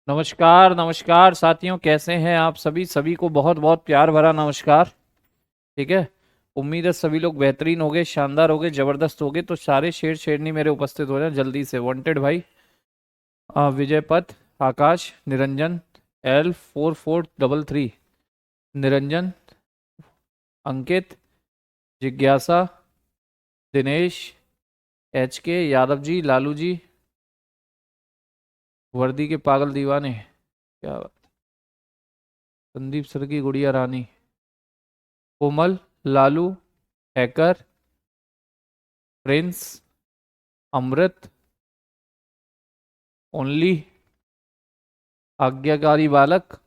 नमस्कार नमस्कार साथियों, कैसे हैं आप सभी। सभी को बहुत बहुत प्यार भरा नमस्कार। ठीक है। उम्मीद है सभी लोग बेहतरीन होंगे, शानदार होंगे, जबरदस्त होंगे। तो सारे शेर शेरनी मेरे उपस्थित हो जाए जल्दी से। वांटेड भाई, विजय पथ, आकाश, निरंजन, L4433, निरंजन, अंकित, जिज्ञासा, दिनेश, HK, यादव जी, लालू जी, वर्दी के पागल दीवाने, क्या बात, संदीप सर की गुड़िया रानी, कोमल, लालू, हैकर, प्रिंस, अमृत, ओनली, आज्ञाकारी बालक,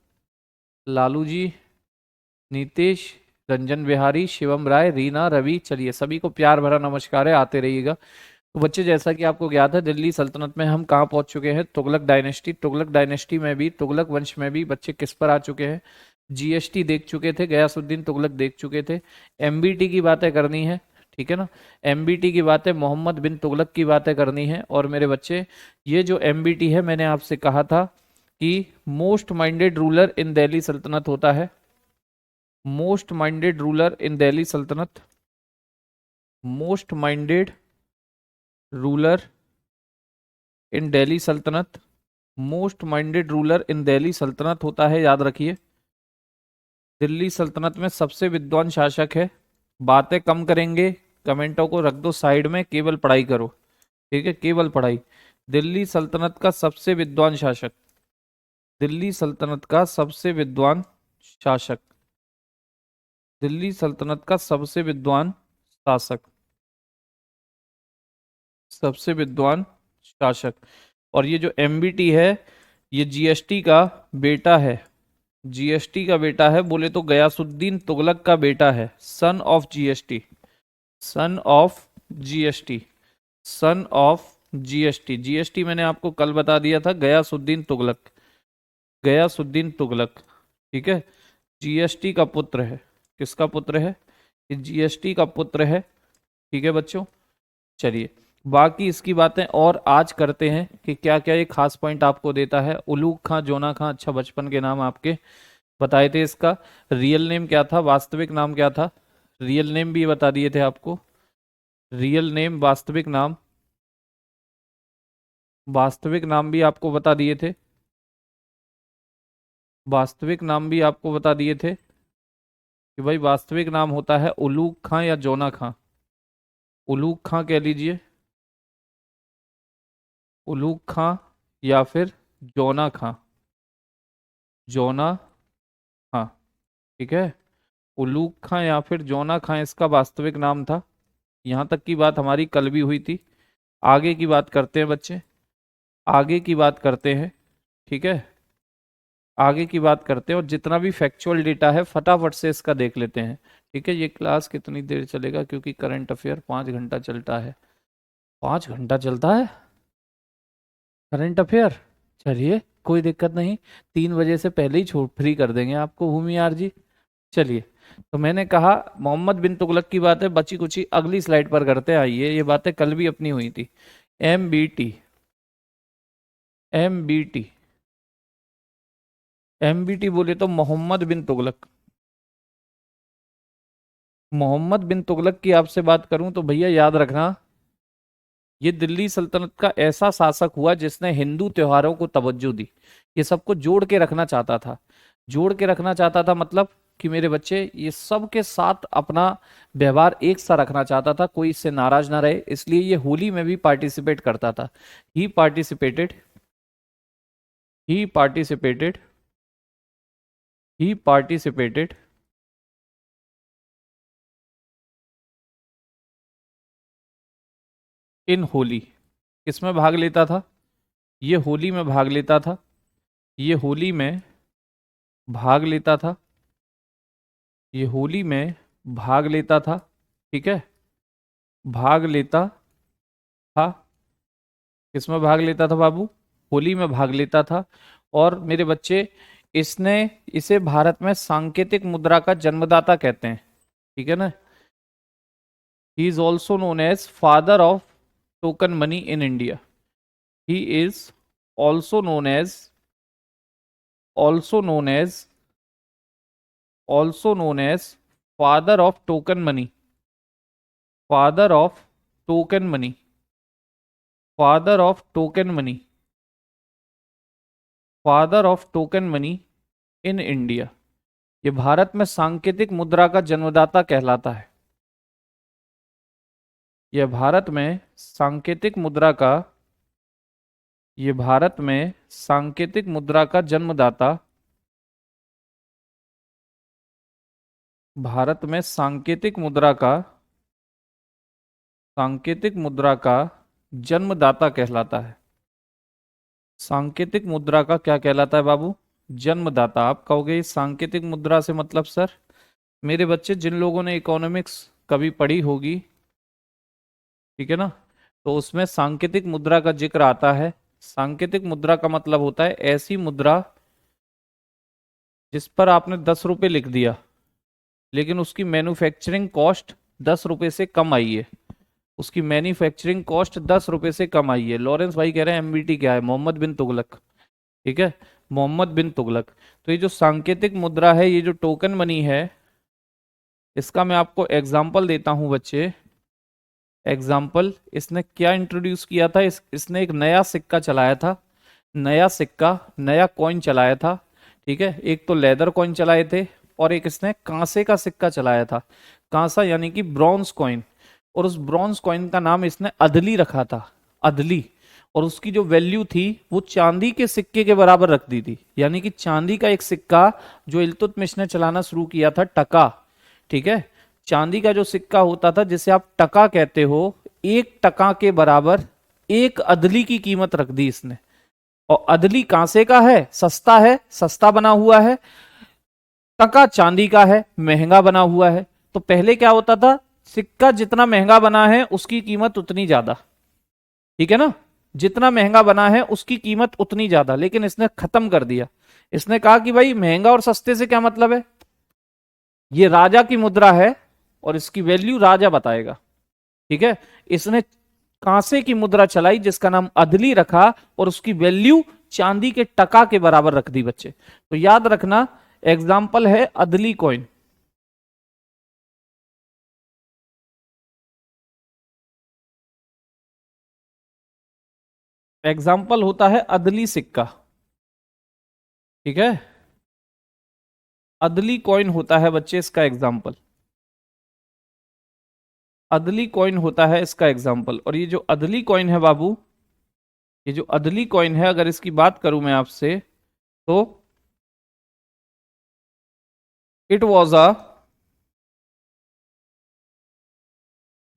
लालू जी, नीतीश, रंजन बिहारी, शिवम राय, रीना, रवि। चलिए सभी को प्यार भरा नमस्कार है, आते रहिएगा। तो बच्चे, जैसा कि आपको ज्ञात है, दिल्ली सल्तनत में हम कहाँ पहुंच चुके हैं। तुगलक डायनेस्टी। तुगलक डायनेस्टी में भी, तुगलक वंश में भी बच्चे किस पर आ चुके हैं। GST देख चुके थे, गयासुद्दीन तुगलक देख चुके थे। MBT की बातें करनी है, ठीक है ना। MBT की बातें, मोहम्मद बिन तुगलक की बातें करनी है। और मेरे बच्चे, ये जो MBT है, मैंने आपसे कहा था कि most minded ruler in Delhi सल्तनत होता है। Most minded ruler in Delhi सल्तनत, most minded ruler in Delhi सल्तनत, most minded ruler in Delhi सल्तनत होता है, याद रखिए। दिल्ली सल्तनत में सबसे विद्वान शासक है। बातें कम करेंगे, कमेंटों को रख दो साइड में, केवल पढ़ाई करो। ठीक है, केवल पढ़ाई। दिल्ली सल्तनत का सबसे विद्वान शासक, दिल्ली सल्तनत का सबसे विद्वान शासक, दिल्ली सल्तनत का सबसे विद्वान शासक, सबसे विद्वान शासक। और ये जो MBT है, ये GST का बेटा है। GST का बेटा है, बोले तो गयासुद्दीन तुगलक का बेटा है। Son of GST, son of GST, son of GST। GST मैंने आपको कल बता दिया था, गयासुद्दीन तुगलक, गयासुद्दीन तुगलक। ठीक है। GST का पुत्र है। किसका पुत्र है? ये GST का पुत्र है। ठीक है बच्चों। चलिए, बाकी इसकी बातें और आज करते हैं कि क्या क्या ये खास पॉइंट आपको देता है। उलूग खां, जोना खां, अच्छा बचपन के नाम आपके बताए थे। इसका रियल नेम क्या था, वास्तविक नाम क्या था? रियल नेम भी बता दिए थे आपको। रियल नेम, वास्तविक नाम, वास्तविक नाम भी आपको बता दिए थे। वास्तविक नाम भी आपको बता दिए थे कि भाई वास्तविक नाम होता है उलूग खां या जोना खां। उलूग खां कह लीजिए, उलूग खां, या फिर जोना खां, जोना खां। ठीक है। उलूग खां या फिर जोना खां इसका वास्तविक नाम था। यहां तक की बात हमारी कल भी हुई थी। आगे की बात करते हैं बच्चे, आगे की बात करते हैं। ठीक है, आगे की बात करते हैं। और जितना भी फैक्चुअल डेटा है फटाफट से इसका देख लेते हैं। ठीक है। ये क्लास कितनी देर चलेगा, क्योंकि करंट अफेयर 5 घंटा चलता है। 5 घंटा चलता है करंट अफेयर। चलिए, कोई दिक्कत नहीं, 3 बजे से पहले ही छोड़ फ्री कर देंगे आपको भूमियार जी। चलिए, तो मैंने कहा मोहम्मद बिन तुगलक की बात है, बची कुची अगली स्लाइड पर करते हैं। आइए, ये बातें कल भी अपनी हुई थी। MBT, MBT, MBT बोले तो मोहम्मद बिन तुगलक। मोहम्मद बिन तुगलक की आपसे बात करूं तो भैया याद रखना, ये दिल्ली सल्तनत का ऐसा शासक हुआ जिसने हिंदू त्योहारों को तवज्जो दी। ये सबको जोड़ के रखना चाहता था। जोड़ के रखना चाहता था मतलब कि मेरे बच्चे, ये सब के साथ अपना व्यवहार एक सा रखना चाहता था, कोई इससे नाराज ना रहे। इसलिए ये होली में भी पार्टिसिपेट करता था। He participated, he participated, he participated in Holi. किसमें भाग लेता था? ये होली में भाग लेता था। ये होली में भाग लेता था। ये होली में भाग लेता था। ठीक है, भाग लेता था। किसमें भाग लेता था बाबू? होली में भाग लेता था। और मेरे बच्चे, इसने, इसे भारत में सांकेतिक मुद्रा का जन्मदाता कहते हैं। ठीक है ना। He is also known as father of token money in India. He is also known as also known as father of token money, father of token money, father of token money, father of token money in India. ये भारत में सांकेतिक मुद्रा का जन्मदाता कहलाता है। यह भारत में सांकेतिक मुद्रा का, ये भारत में सांकेतिक मुद्रा का जन्मदाता, भारत में सांकेतिक मुद्रा का, सांकेतिक मुद्रा का जन्मदाता कहलाता है। सांकेतिक मुद्रा का क्या कहलाता है बाबू? जन्मदाता। आप कहोगे इस सांकेतिक मुद्रा से मतलब सर? मेरे बच्चे, जिन लोगों ने इकोनॉमिक्स कभी पढ़ी होगी, ठीक है ना, तो उसमें सांकेतिक मुद्रा का जिक्र आता है। सांकेतिक मुद्रा का मतलब होता है ऐसी मुद्रा जिस पर आपने 10 रुपए लिख दिया, लेकिन उसकी मैन्युफैक्चरिंग कॉस्ट 10 रुपए से कम आई है, उसकी मैन्युफैक्चरिंग कॉस्ट 10 रुपए से कम आई है। लॉरेंस भाई कह रहे हैं एमबीटी क्या है? मोहम्मद बिन तुगलक। ठीक है, मोहम्मद बिन तुगलक। तो ये जो सांकेतिक मुद्रा है, ये जो टोकन मनी है, इसका मैं आपको एग्जाम्पल देता हूं बच्चे। एग्जाम्पल, इसने क्या इंट्रोड्यूस किया था? इसने एक नया सिक्का चलाया था, नया सिक्का, नया कॉइन चलाया था। ठीक है, एक तो लेदर कॉइन चलाए थे और एक इसने कांसे का सिक्का चलाया था। कांसा यानी कि ब्रॉन्ज कॉइन। और उस ब्रॉन्ज कॉइन का नाम इसने अदली रखा था, अदली। और उसकी जो वैल्यू थी वो चांदी के सिक्के के बराबर रख दी थी। यानी कि चांदी का एक सिक्का जो इल्तुतमिश ने चलाना शुरू किया था, टका। ठीक है, चांदी का जो सिक्का होता था जिसे आप टका कहते हो, 1 टका के बराबर 1 अदली की कीमत रख दी इसने। और अदली कांसे का है, सस्ता है, सस्ता बना हुआ है। टका चांदी का है, महंगा बना हुआ है। तो पहले क्या होता था, सिक्का जितना महंगा बना है उसकी कीमत उतनी ज्यादा। ठीक है ना, जितना महंगा बना है उसकी कीमत उतनी ज्यादा। लेकिन इसने खत्म कर दिया। इसने कहा कि भाई महंगा और सस्ते से क्या मतलब है, ये राजा की मुद्रा है और इसकी वैल्यू राजा बताएगा। ठीक है, इसने कांसे की मुद्रा चलाई जिसका नाम अदली रखा और उसकी वैल्यू चांदी के टका के बराबर रख दी बच्चे। तो याद रखना, एग्जाम्पल है अदली कॉइन। एग्जाम्पल होता है अदली सिक्का। ठीक है, अदली कॉइन होता है बच्चे इसका एग्जाम्पल, अदली कॉइन होता है इसका एग्जाम्पल। और ये जो अदली कॉइन है बाबू, ये जो अदली कॉइन है, अगर इसकी बात करूं मैं आपसे, तो it was a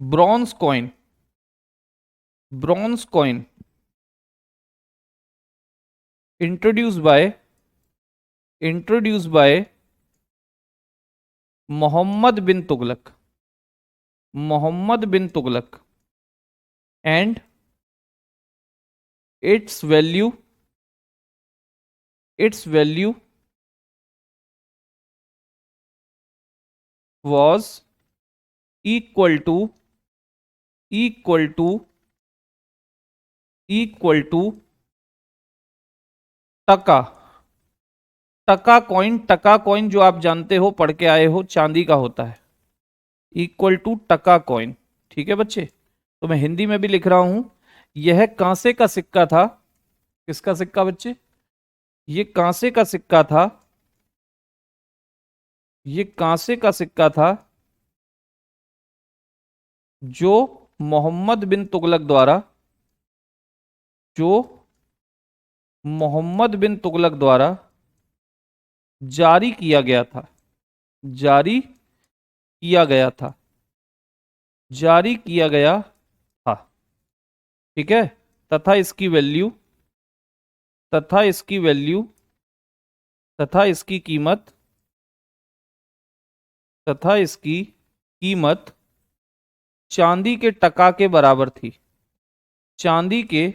bronze coin, bronze coin introduce by Mohammad bin Tughlaq, Mohammad bin Tughlaq. And it's value, it's value was equal to equal to equal to टका। टका कॉइन, टका कॉइन जो आप जानते हो, पढ़ के आए हो, चांदी का होता है। इक्वल टू टका कॉइन। ठीक है बच्चे, तो मैं हिंदी में भी लिख रहा हूं। यह कांसे का सिक्का था। किसका सिक्का बच्चे? ये कांसे का सिक्का था, ये कांसे का सिक्का था जो मोहम्मद बिन तुगलक द्वारा, जो मोहम्मद बिन तुगलक द्वारा जारी किया गया था, जारी किया गया था, जारी किया गया था। ठीक है, तथा इसकी वैल्यू, तथा इसकी वैल्यू, तथा इसकी कीमत, तथा इसकी कीमत चांदी के टका के बराबर थी, चांदी के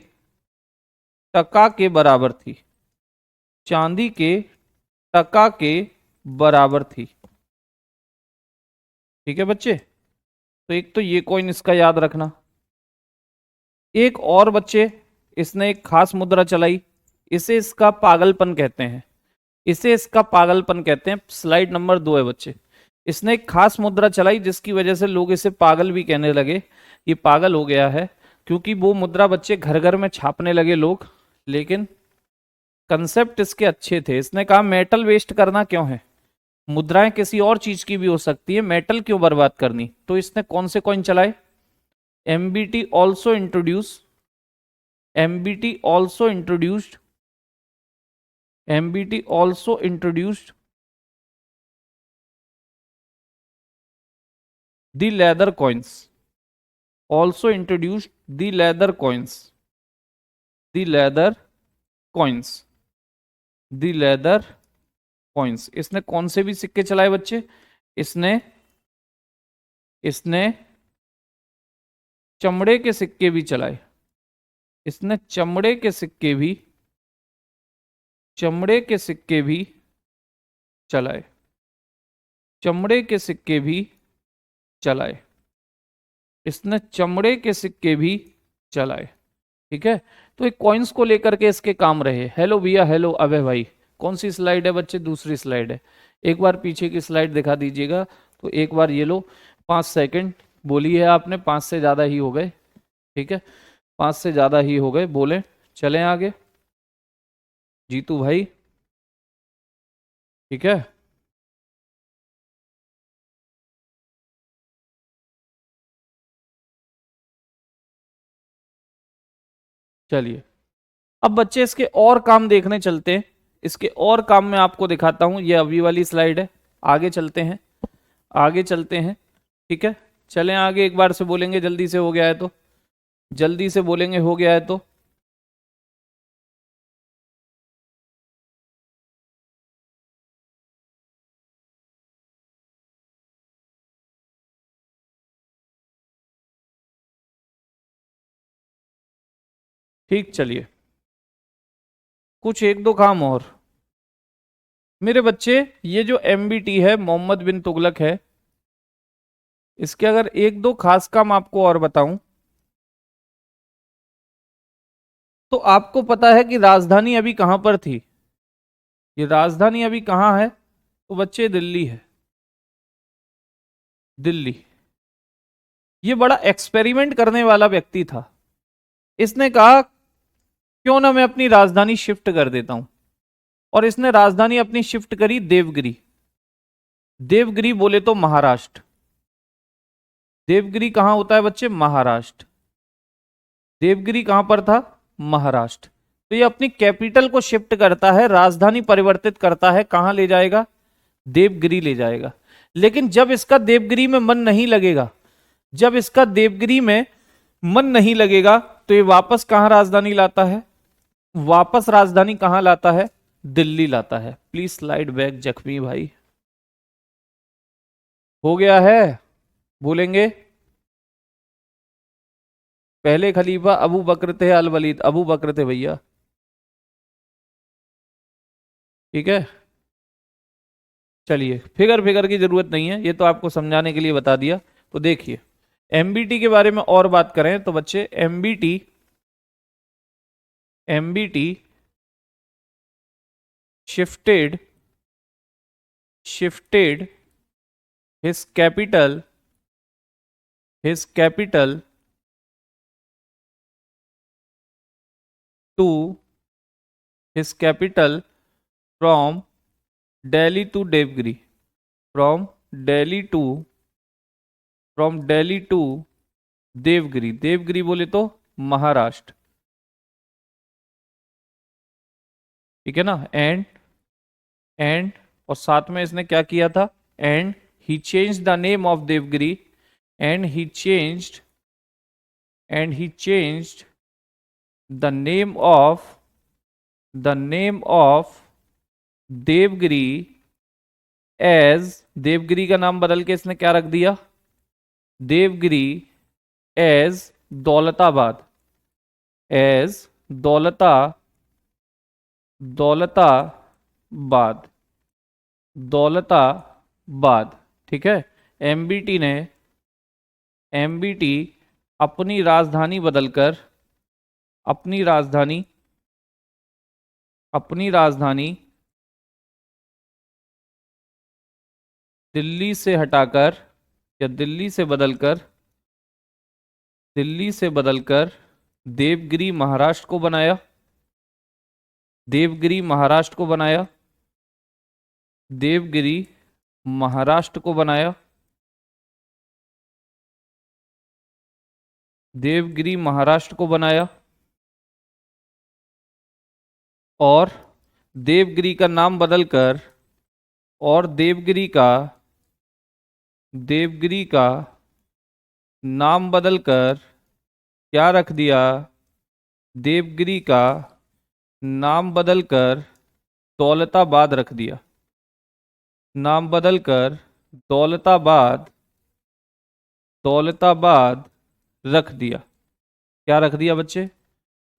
टका के बराबर थी, चांदी के टका के बराबर थी। ठीक है बच्चे, तो एक तो ये कॉइन इसका याद रखना। एक और बच्चे, इसने एक खास मुद्रा चलाई, इसे इसका पागलपन कहते हैं। इसे इसका पागलपन कहते हैं। स्लाइड नंबर 2 है बच्चे। इसने एक खास मुद्रा चलाई जिसकी वजह से लोग इसे पागल भी कहने लगे, ये पागल हो गया है, क्योंकि वो मुद्रा बच्चे घर घर में छापने लगे लोग। लेकिन कंसेप्ट इसके अच्छे थे। इसने कहा मेटल वेस्ट करना क्यों है, मुद्राएं किसी और चीज की भी हो सकती है, मेटल क्यों बर्बाद करनी। तो इसने कौन से कॉइन चलाए, MBT also introduce, MBT also introduced, MBT also introduced the leather coins, also introduced the leather coins, the leather coins, the leather coins। इसने कौन से भी सिक्के चलाए बच्चे, इसने इसने चमड़े के सिक्के भी चलाए, इसने चमड़े के सिक्के भी, चमड़े के सिक्के भी चलाए, चमड़े के सिक्के भी चलाए, इसने चमड़े के सिक्के भी चलाए। ठीक है, तो एक कॉइन्स को लेकर के इसके काम रहे। हेलो भैया, हेलो अबे भाई। कौन सी स्लाइड है बच्चे, दूसरी स्लाइड है। एक बार पीछे की स्लाइड दिखा दीजिएगा। तो एक बार ये लो, 5 सेकंड बोली है आपने, 5 से ज़्यादा ही हो गए। ठीक है, 5 से ज़्यादा ही हो गए, बोले चलें आगे। जीतू भाई, ठीक है। चलिए, अब बच्चे इसके और काम देखने चलते हैं। इसके और काम में आपको दिखाता हूं, ये अभी वाली स्लाइड है। आगे चलते हैं, आगे चलते हैं। ठीक है, चलें आगे। एक बार से बोलेंगे जल्दी से हो गया है तो, जल्दी से बोलेंगे हो गया है तो। ठीक, चलिए कुछ एक दो काम और। मेरे बच्चे, ये जो एमबीटी है, मोहम्मद बिन तुगलक है, इसके अगर एक दो खास काम आपको और बताऊं, तो आपको पता है कि राजधानी अभी कहां पर थी, ये राजधानी अभी कहां है, तो बच्चे दिल्ली है, दिल्ली। ये बड़ा एक्सपेरिमेंट करने वाला व्यक्ति था। इसने कहा क्यों ना मैं अपनी राजधानी शिफ्ट कर देता हूं, और इसने राजधानी अपनी शिफ्ट करी देवगिरी। देवगिरी बोले तो महाराष्ट्र। देवगिरी कहां होता है बच्चे, महाराष्ट्र। देवगिरी कहां पर था, महाराष्ट्र। तो ये अपनी कैपिटल को शिफ्ट करता है, राजधानी परिवर्तित करता है, कहां ले जाएगा, देवगिरी ले जाएगा। लेकिन जब इसका देवगिरी में मन नहीं लगेगा, जब इसका देवगिरी में मन नहीं लगेगा, तो ये वापस कहां राजधानी लाता है, वापस राजधानी कहां लाता है, दिल्ली लाता है। प्लीज स्लाइड बैक जख्मी भाई। हो गया है, बोलेंगे पहले खलीफा अबू बकर थे अल वलीद, अबू बकर थे भैया। ठीक है, चलिए फिगर फिगर की जरूरत नहीं है, ये तो आपको समझाने के लिए बता दिया। तो देखिए, एमबीटी के बारे में और बात करें तो बच्चे, MBT, MBT shifted, shifted his capital, his capital to his capital from Delhi to Devgiri, from Delhi to, from Delhi to Devagiri. Devagiri बोले तो महाराष्ट्र। ठीक है ना, एंड और साथ में इसने क्या किया था, and he changed the name of Devgiri, and he changed, and he changed the name of, the name of Devagiri as, Devagiri का नाम बदल के इसने क्या रख दिया, देवगिरी एज दौलताबाद, एज दौलता, दौलताबाद, दौलताबाद। ठीक है, एमबीटी ने, एमबीटी अपनी राजधानी बदलकर, अपनी राजधानी, अपनी राजधानी दिल्ली से हटाकर या दिल्ली से बदलकर देवगिरी महाराष्ट्र को बनाया। देवगिरी महाराष्ट्र को बनाया। देवगिरी महाराष्ट्र को बनाया। देवगिरी महाराष्ट्र को बनाया। और देवगिरी का नाम बदलकर और देवगिरी का नाम बदलकर क्या रख दिया? देवगिरी का नाम बदलकर दौलताबाद रख दिया। नाम बदलकर दौलताबाद रख दिया। क्या रख दिया बच्चे?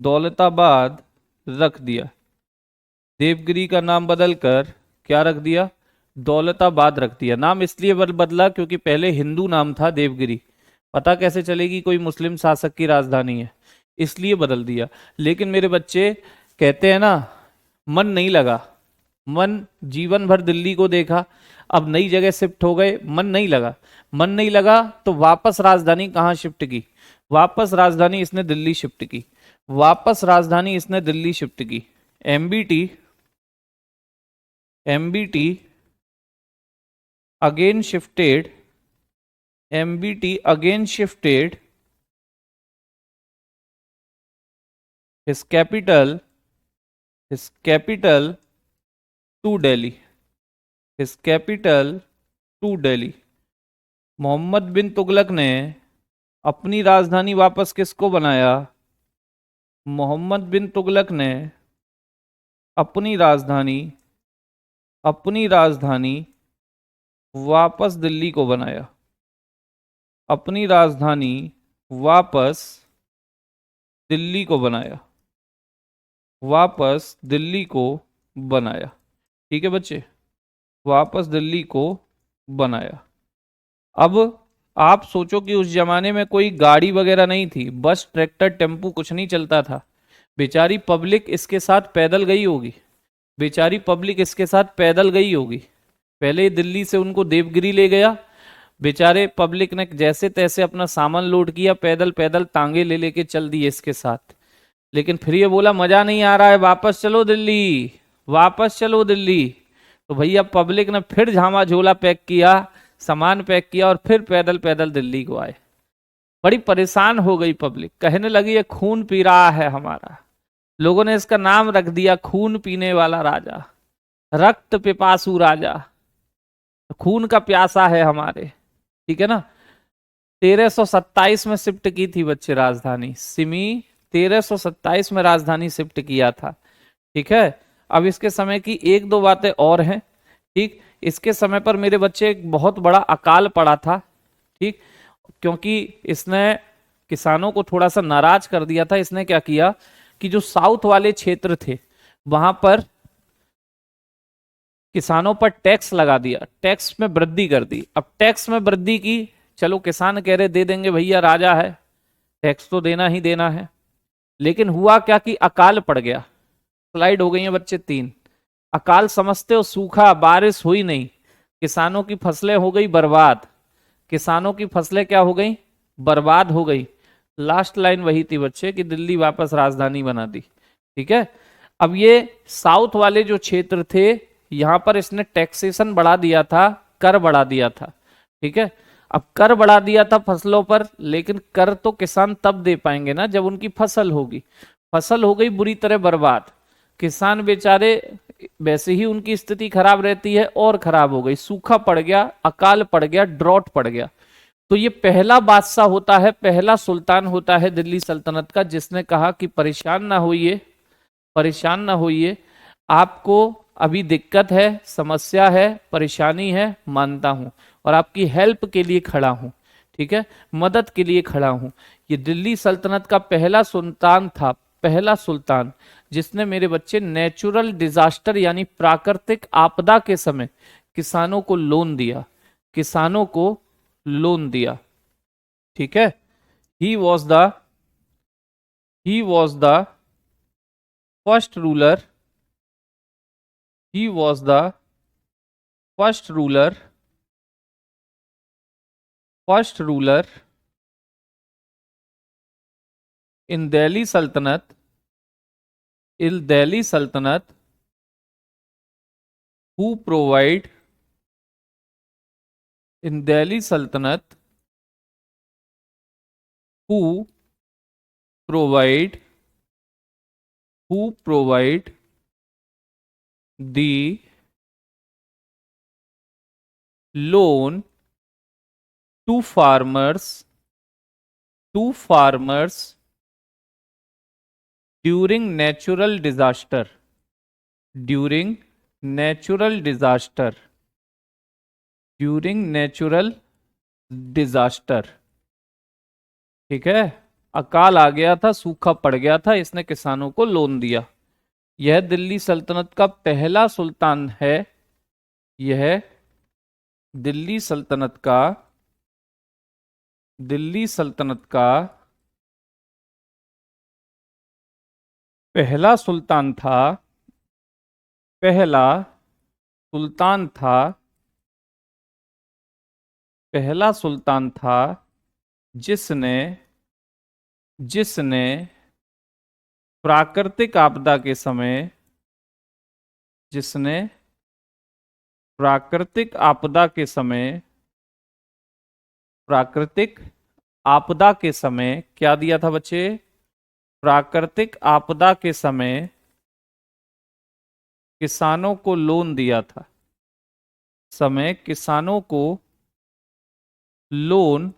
दौलताबाद रख दिया। देवगिरी का नाम बदलकर क्या रख दिया? दौलताबाद रख दिया। नाम इसलिए बदला क्योंकि पहले हिंदू नाम था देवगिरी। पता कैसे चलेगी कोई मुस्लिम शासक की राजधानी है, इसलिए बदल दिया। लेकिन मेरे बच्चे कहते हैं ना, मन नहीं लगा। मन जीवन भर दिल्ली को देखा, अब नई जगह शिफ्ट हो गए, मन नहीं लगा। मन नहीं लगा तो वापस राजधानी कहाँ शिफ्ट की? वापस राजधानी इसने दिल्ली शिफ्ट की। वापस राजधानी इसने दिल्ली शिफ्ट की। MBT again shifted MBT again shifted his capital to Delhi. His capital to Delhi. Mohammad bin Tughlaq ने अपनी राजधानी वापस किसको बनाया? मोहम्मद बिन तुगलक ने अपनी राजधानी वापस दिल्ली को बनाया। अपनी राजधानी वापस दिल्ली को बनाया। वापस दिल्ली को बनाया। ठीक है बच्चे, वापस दिल्ली को बनाया। अब आप सोचो कि उस जमाने में कोई गाड़ी वगैरह नहीं थी, बस ट्रैक्टर टेम्पू कुछ नहीं चलता था। बेचारी पब्लिक इसके साथ पैदल गई होगी। बेचारी पब्लिक इसके साथ पैदल गई होगी। पहले दिल्ली से उनको देवगिरी ले गया, बेचारे पब्लिक ने जैसे तैसे अपना सामान लोड किया, पैदल पैदल तांगे ले लेके चल दिए इसके साथ। लेकिन फिर ये बोला मजा नहीं आ रहा है, वापस चलो दिल्ली, वापस चलो दिल्ली। तो भैया पब्लिक ने फिर झामा झोला पैक किया, सामान पैक किया और फिर पैदल पैदल दिल्ली को आए। बड़ी परेशान हो गई पब्लिक, कहने लगी ये खून पी रहा है हमारा। लोगों ने इसका नाम रख दिया खून पीने वाला राजा, रक्त पिपासु राजा, खून का प्यासा है हमारे। ठीक है ना। 1327 में शिफ्ट की थी बच्चे राजधानी, सिमी 1327 में राजधानी शिफ्ट किया था। ठीक है। अब इसके समय की एक दो बातें और हैं। ठीक, इसके समय पर मेरे बच्चे एक बहुत बड़ा अकाल पड़ा था। ठीक, क्योंकि इसने किसानों को थोड़ा सा नाराज कर दिया था। इसने क्या किया कि जो साउथ वाले क्षेत्र थे वहां पर किसानों पर टैक्स लगा दिया, टैक्स में वृद्धि कर दी। अब टैक्स में वृद्धि की, चलो किसान कह रहे दे देंगे भैया, राजा है, टैक्स तो देना ही देना है। लेकिन हुआ क्या कि अकाल पड़ गया। स्लाइड हो गई है बच्चे 3। अकाल समझते हो, सूखा, बारिश हुई नहीं, किसानों की फसलें हो गई बर्बाद। किसानों की फसलें क्या हो गई? बर्बाद हो गई। लास्ट लाइन वही थी बच्चे कि दिल्ली वापस राजधानी बना दी। ठीक है। अब ये साउथ वाले जो क्षेत्र थे यहां पर इसने टैक्सेशन बढ़ा दिया था, कर बढ़ा दिया था। ठीक है। अब कर बढ़ा दिया था फसलों पर, लेकिन कर तो किसान तब दे पाएंगे ना जब उनकी फसल होगी। फसल हो गई बुरी तरह बर्बाद, किसान बेचारे वैसे ही उनकी स्थिति खराब रहती है और खराब हो गई। सूखा पड़ गया, अकाल पड़ गया, ड्रॉट पड़ गया। तो ये पहला बादशाह होता है, पहला सुल्तान होता है दिल्ली सल्तनत का, जिसने कहा कि परेशान ना होइए, परेशान ना होइए, आपको अभी दिक्कत है, समस्या है, परेशानी है, मानता हूं और आपकी हेल्प के लिए खड़ा हूं। ठीक है, मदद के लिए खड़ा हूं। ये दिल्ली सल्तनत का पहला सुल्तान था, पहला सुल्तान जिसने मेरे बच्चे नेचुरल डिजास्टर यानी प्राकृतिक आपदा के समय किसानों को लोन दिया, किसानों को लोन दिया। ठीक है। He was the first ruler, he was the first ruler first ruler in Delhi सल्तनत who provide in Delhi Sultanate who provide the loan to farmers during natural disaster during natural disaster during natural disaster. ठीक है, अकाल आ गया था, सूखा पड़ गया था, इसने किसानों को लोन दिया। यह दिल्ली सल्तनत का पहला सुल्तान है। यह दिल्ली सल्तनत का पहला सुल्तान था पहला सुल्तान था पहला सुल्तान था जिसने प्राकृतिक आपदा के समय जिसने प्राकृतिक आपदा के समय प्राकृतिक आपदा के समय क्या दिया था बच्चे? प्राकृतिक आपदा के समय किसानों को लोन दिया था। किसानों को लोन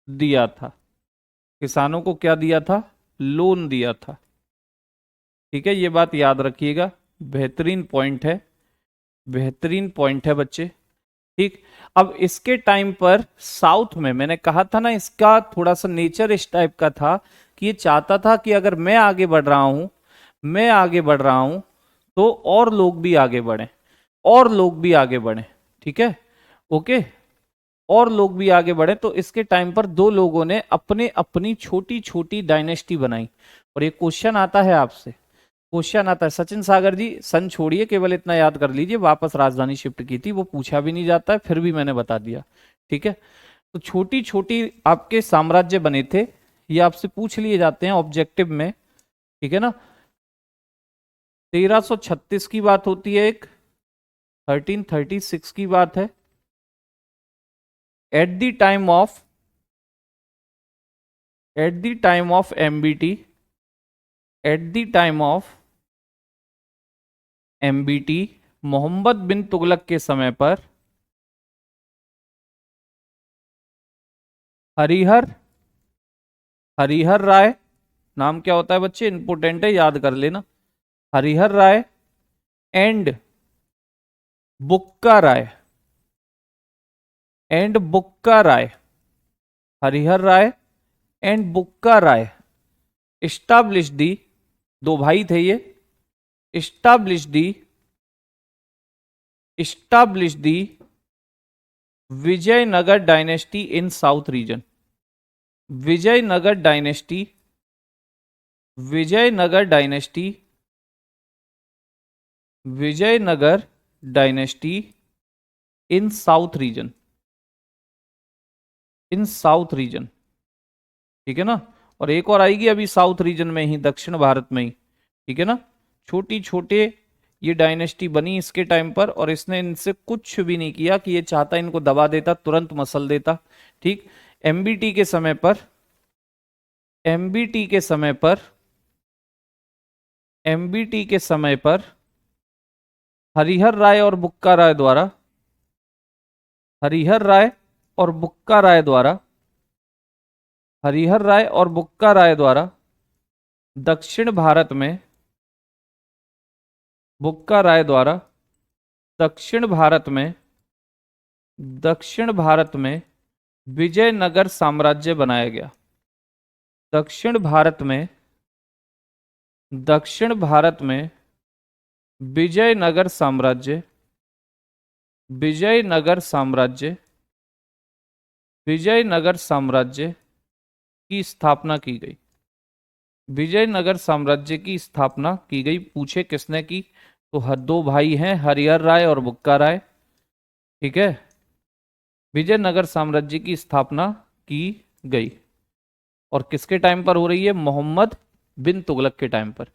दिया था। किसानों को क्या दिया था? लोन दिया था। ठीक है, ये बात याद रखिएगा, बेहतरीन पॉइंट है, बेहतरीन पॉइंट है बच्चे। ठीक, अब इसके टाइम पर साउथ में मैंने कहा था ना, इसका थोड़ा सा नेचर इस टाइप का था कि ये चाहता था कि अगर मैं आगे बढ़ रहा हूं तो और लोग भी आगे बढ़ें। ठीक है, ओके, और लोग भी आगे बढ़े। तो इसके टाइम पर दो लोगों ने अपनी छोटी छोटी डायनेस्टी बनाई। और ये क्वेश्चन आता है आपसे, सचिन सागर जी, सन छोड़िए, केवल इतना याद कर लीजिए, वापस राजधानी शिफ्ट की थी, वो पूछा भी नहीं जाता है, फिर भी मैंने बता दिया। ठीक है, तो छोटी छोटी आपके साम्राज्य बने थे, ये आपसे पूछ लिए जाते हैं ऑब्जेक्टिव में। ठीक है ना, 1336 की बात होती है, एक 1336 की बात है। At the time of MBT Mohammad bin Tughlaq के समय पर हरिहर राय, नाम क्या होता है बच्चे? इंपोर्टेंट है, याद कर लेना। Harihar Rai and Bukka Rai Harihar Rai and Bukka Rai establish the, दो भाई थे ये, establish the Vijayanagar dynasty in south region. Vijayanagar dynasty in south region. ठीक है ना, और एक और आएगी अभी साउथ रीजन में ही, दक्षिण भारत में ही। ठीक है ना, छोटी छोटे ये डायनेस्टी बनी इसके टाइम पर, और इसने इनसे कुछ भी नहीं किया कि ये चाहता इनको दबा देता, तुरंत मसल देता। ठीक, एमबीटी के समय पर हरिहर राय और बुक्का राय द्वारा हरिहर राय और बुक्का राय द्वारा दक्षिण भारत में दक्षिण भारत में विजयनगर साम्राज्य बनाया गया। दक्षिण भारत में विजयनगर साम्राज्य की स्थापना की गई। विजयनगर साम्राज्य की स्थापना की गई। पूछे किसने की? तो दो भाई हैं, हरिहर राय और बुक्का राय। ठीक है, विजयनगर साम्राज्य की स्थापना की गई। और किसके टाइम पर हो रही है? मोहम्मद बिन तुगलक के टाइम पर।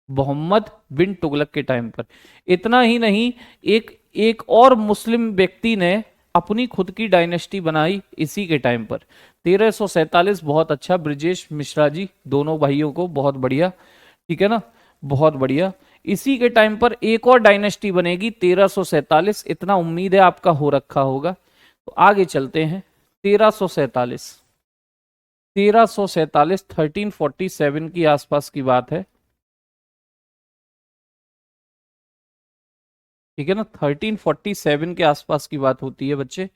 मोहम्मद बिन तुगलक के टाइम पर। इतना ही नहीं, एक एक और मुस्लिम व्यक्ति ने अपनी खुद की डायनेस्टी बनाई इसी के टाइम पर। 1347। बहुत अच्छा ब्रिजेश मिश्रा जी, दोनों भाइयों को बहुत बढ़िया। ठीक है ना, बहुत बढ़िया। इसी के टाइम पर एक और डायनेस्टी बनेगी 1347। इतना उम्मीद है आपका हो रखा होगा। तो आगे चलते हैं। 1347, 1347 की आसपास की बात है। ठीक है ना, 1347 के आसपास की बात होती है बच्चे।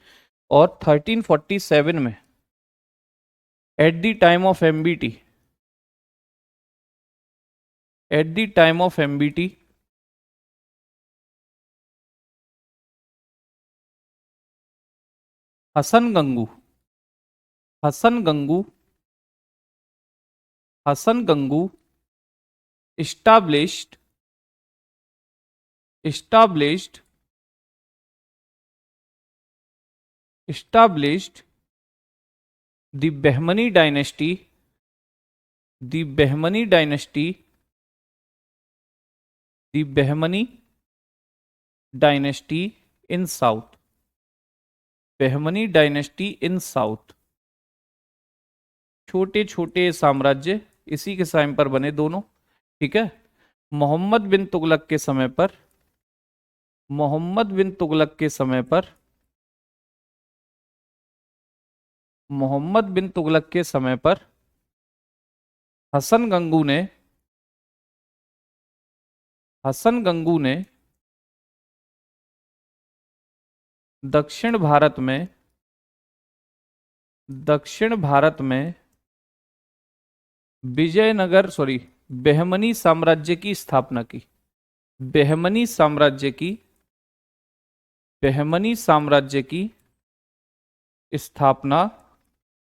और 1347 में at the time of MBT, at the time of MBT Hasan Gangu, Hasan Gangu, Hasan Gangu established, established, established the Behmani dynasty, the Behmani dynasty, the Behmani dynasty in South, Behmani dynasty in South। छोटे छोटे साम्राज्य इसी के टाइम पर बने दोनों। ठीक है, मोहम्मद बिन तुगलक के समय पर, मोहम्मद बिन तुगलक के समय पर, मोहम्मद बिन तुगलक के समय पर हसन गंगू ने, हसन गंगू ने दक्षिण भारत में, दक्षिण भारत में विजयनगर सॉरी बेहमनी साम्राज्य की स्थापना की। बेहमनी साम्राज्य की, बेहमनी साम्राज्य की स्थापना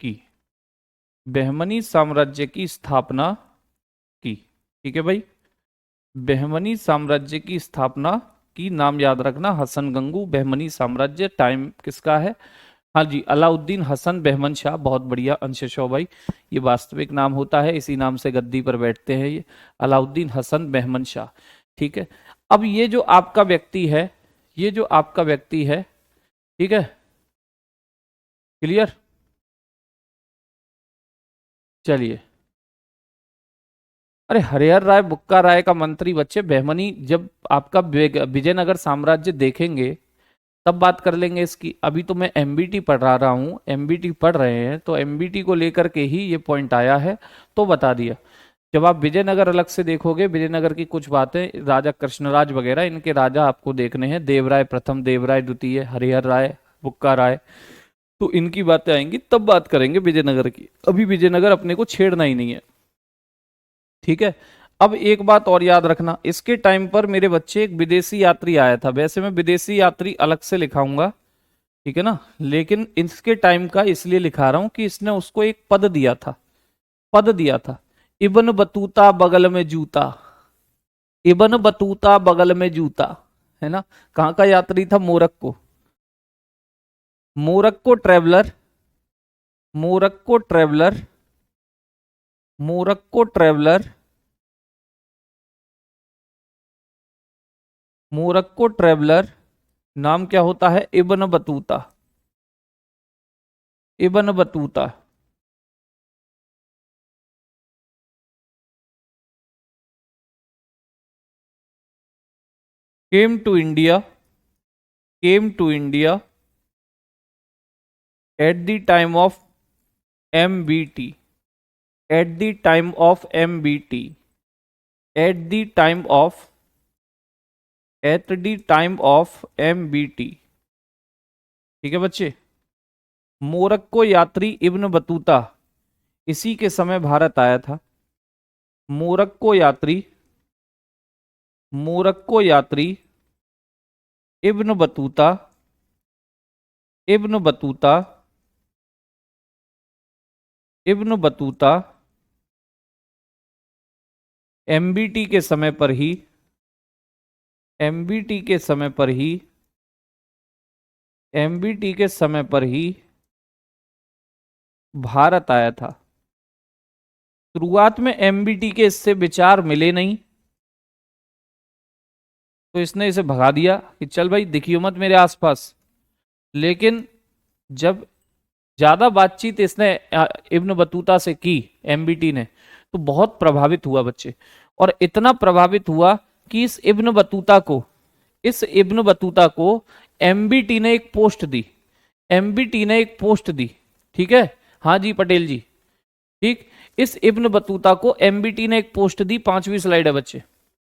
की, बेहमनी साम्राज्य की स्थापना की। ठीक है भाई, बेहमनी साम्राज्य की स्थापना की। नाम याद रखना, हसन गंगू, बेहमनी साम्राज्य। टाइम किसका है? हाँ जी, अलाउद्दीन हसन बेहमन शाह। बहुत बढ़िया अंशशो भाई, ये वास्तविक नाम होता है, इसी नाम से गद्दी पर बैठते हैं ये, अलाउद्दीन हसन बेहमन शाह। ठीक है, अब ये जो आपका व्यक्ति है, ये जो आपका व्यक्ति है, ठीक है, क्लियर? चलिए, अरे हरिहर राय बुक्का राय का मंत्री बच्चे बेहमनी, जब आपका विजयनगर साम्राज्य देखेंगे तब बात कर लेंगे इसकी। अभी तो मैं एमबीटी पढ़ा रहा हूँ, एमबीटी पढ़ रहे हैं तो एमबीटी को लेकर के ही ये पॉइंट आया है, तो बता दिया। जब आप विजयनगर अलग से देखोगे, विजयनगर की कुछ बातें, राजा कृष्णराज वगैरह, इनके राजा आपको देखने हैं, देवराय प्रथम, देवराय द्वितीय, हरिहर राय, बुक्का राय, तो इनकी बातें आएंगी तब बात करेंगे विजयनगर की। अभी विजयनगर अपने को छेड़ना ही नहीं है। ठीक है, अब एक बात और याद रखना, इसके टाइम पर मेरे बच्चे एक विदेशी यात्री आया था। वैसे मैं विदेशी यात्री अलग से लिखाऊंगा, ठीक है ना, लेकिन इसके टाइम का इसलिए लिखा रहा हूं कि इसने उसको एक पद दिया था, पद दिया था, इब्न बतूता बगल में जूता, इब्न बतूता बगल में जूता, है ना। कहाँ का यात्री था? Morocco, Morocco traveller, Morocco traveller, Morocco traveller, Morocco traveller. नाम क्या होता है? Ibn Battuta, Ibn Battuta. came to India, came to India at the time of MBT, at the time of MBT, at the time of, at the time of MBT। ठीक है बच्चे, Morocco यात्री Ibn Battuta इसी के समय भारत आया था। Morocco यात्री, मोरक्को यात्री Ibn Battuta, Ibn Battuta, Ibn Battuta MBT के समय पर ही, एमबीटी के समय पर ही एमबीटी के समय पर ही भारत आया था। शुरुआत में एमबीटी के इससे विचार मिले नहीं, तो इसने इसे भगा दिया कि चल भाई दिखियो मत मेरे आसपास। लेकिन जब ज्यादा बातचीत इसने इब्न बतूता से की, एमबीटी ने, तो बहुत प्रभावित हुआ बच्चे। और इतना प्रभावित हुआ कि इस इब्न बतूता को एमबीटी ने एक पोस्ट दी। एमबीटी ने एक पोस्ट दी, ठीक है। हाँ जी पटेल जी, ठीक। इस इब्न बतूता को एमबीटी ने एक पोस्ट दी। 5वीं स्लाइड है बच्चे।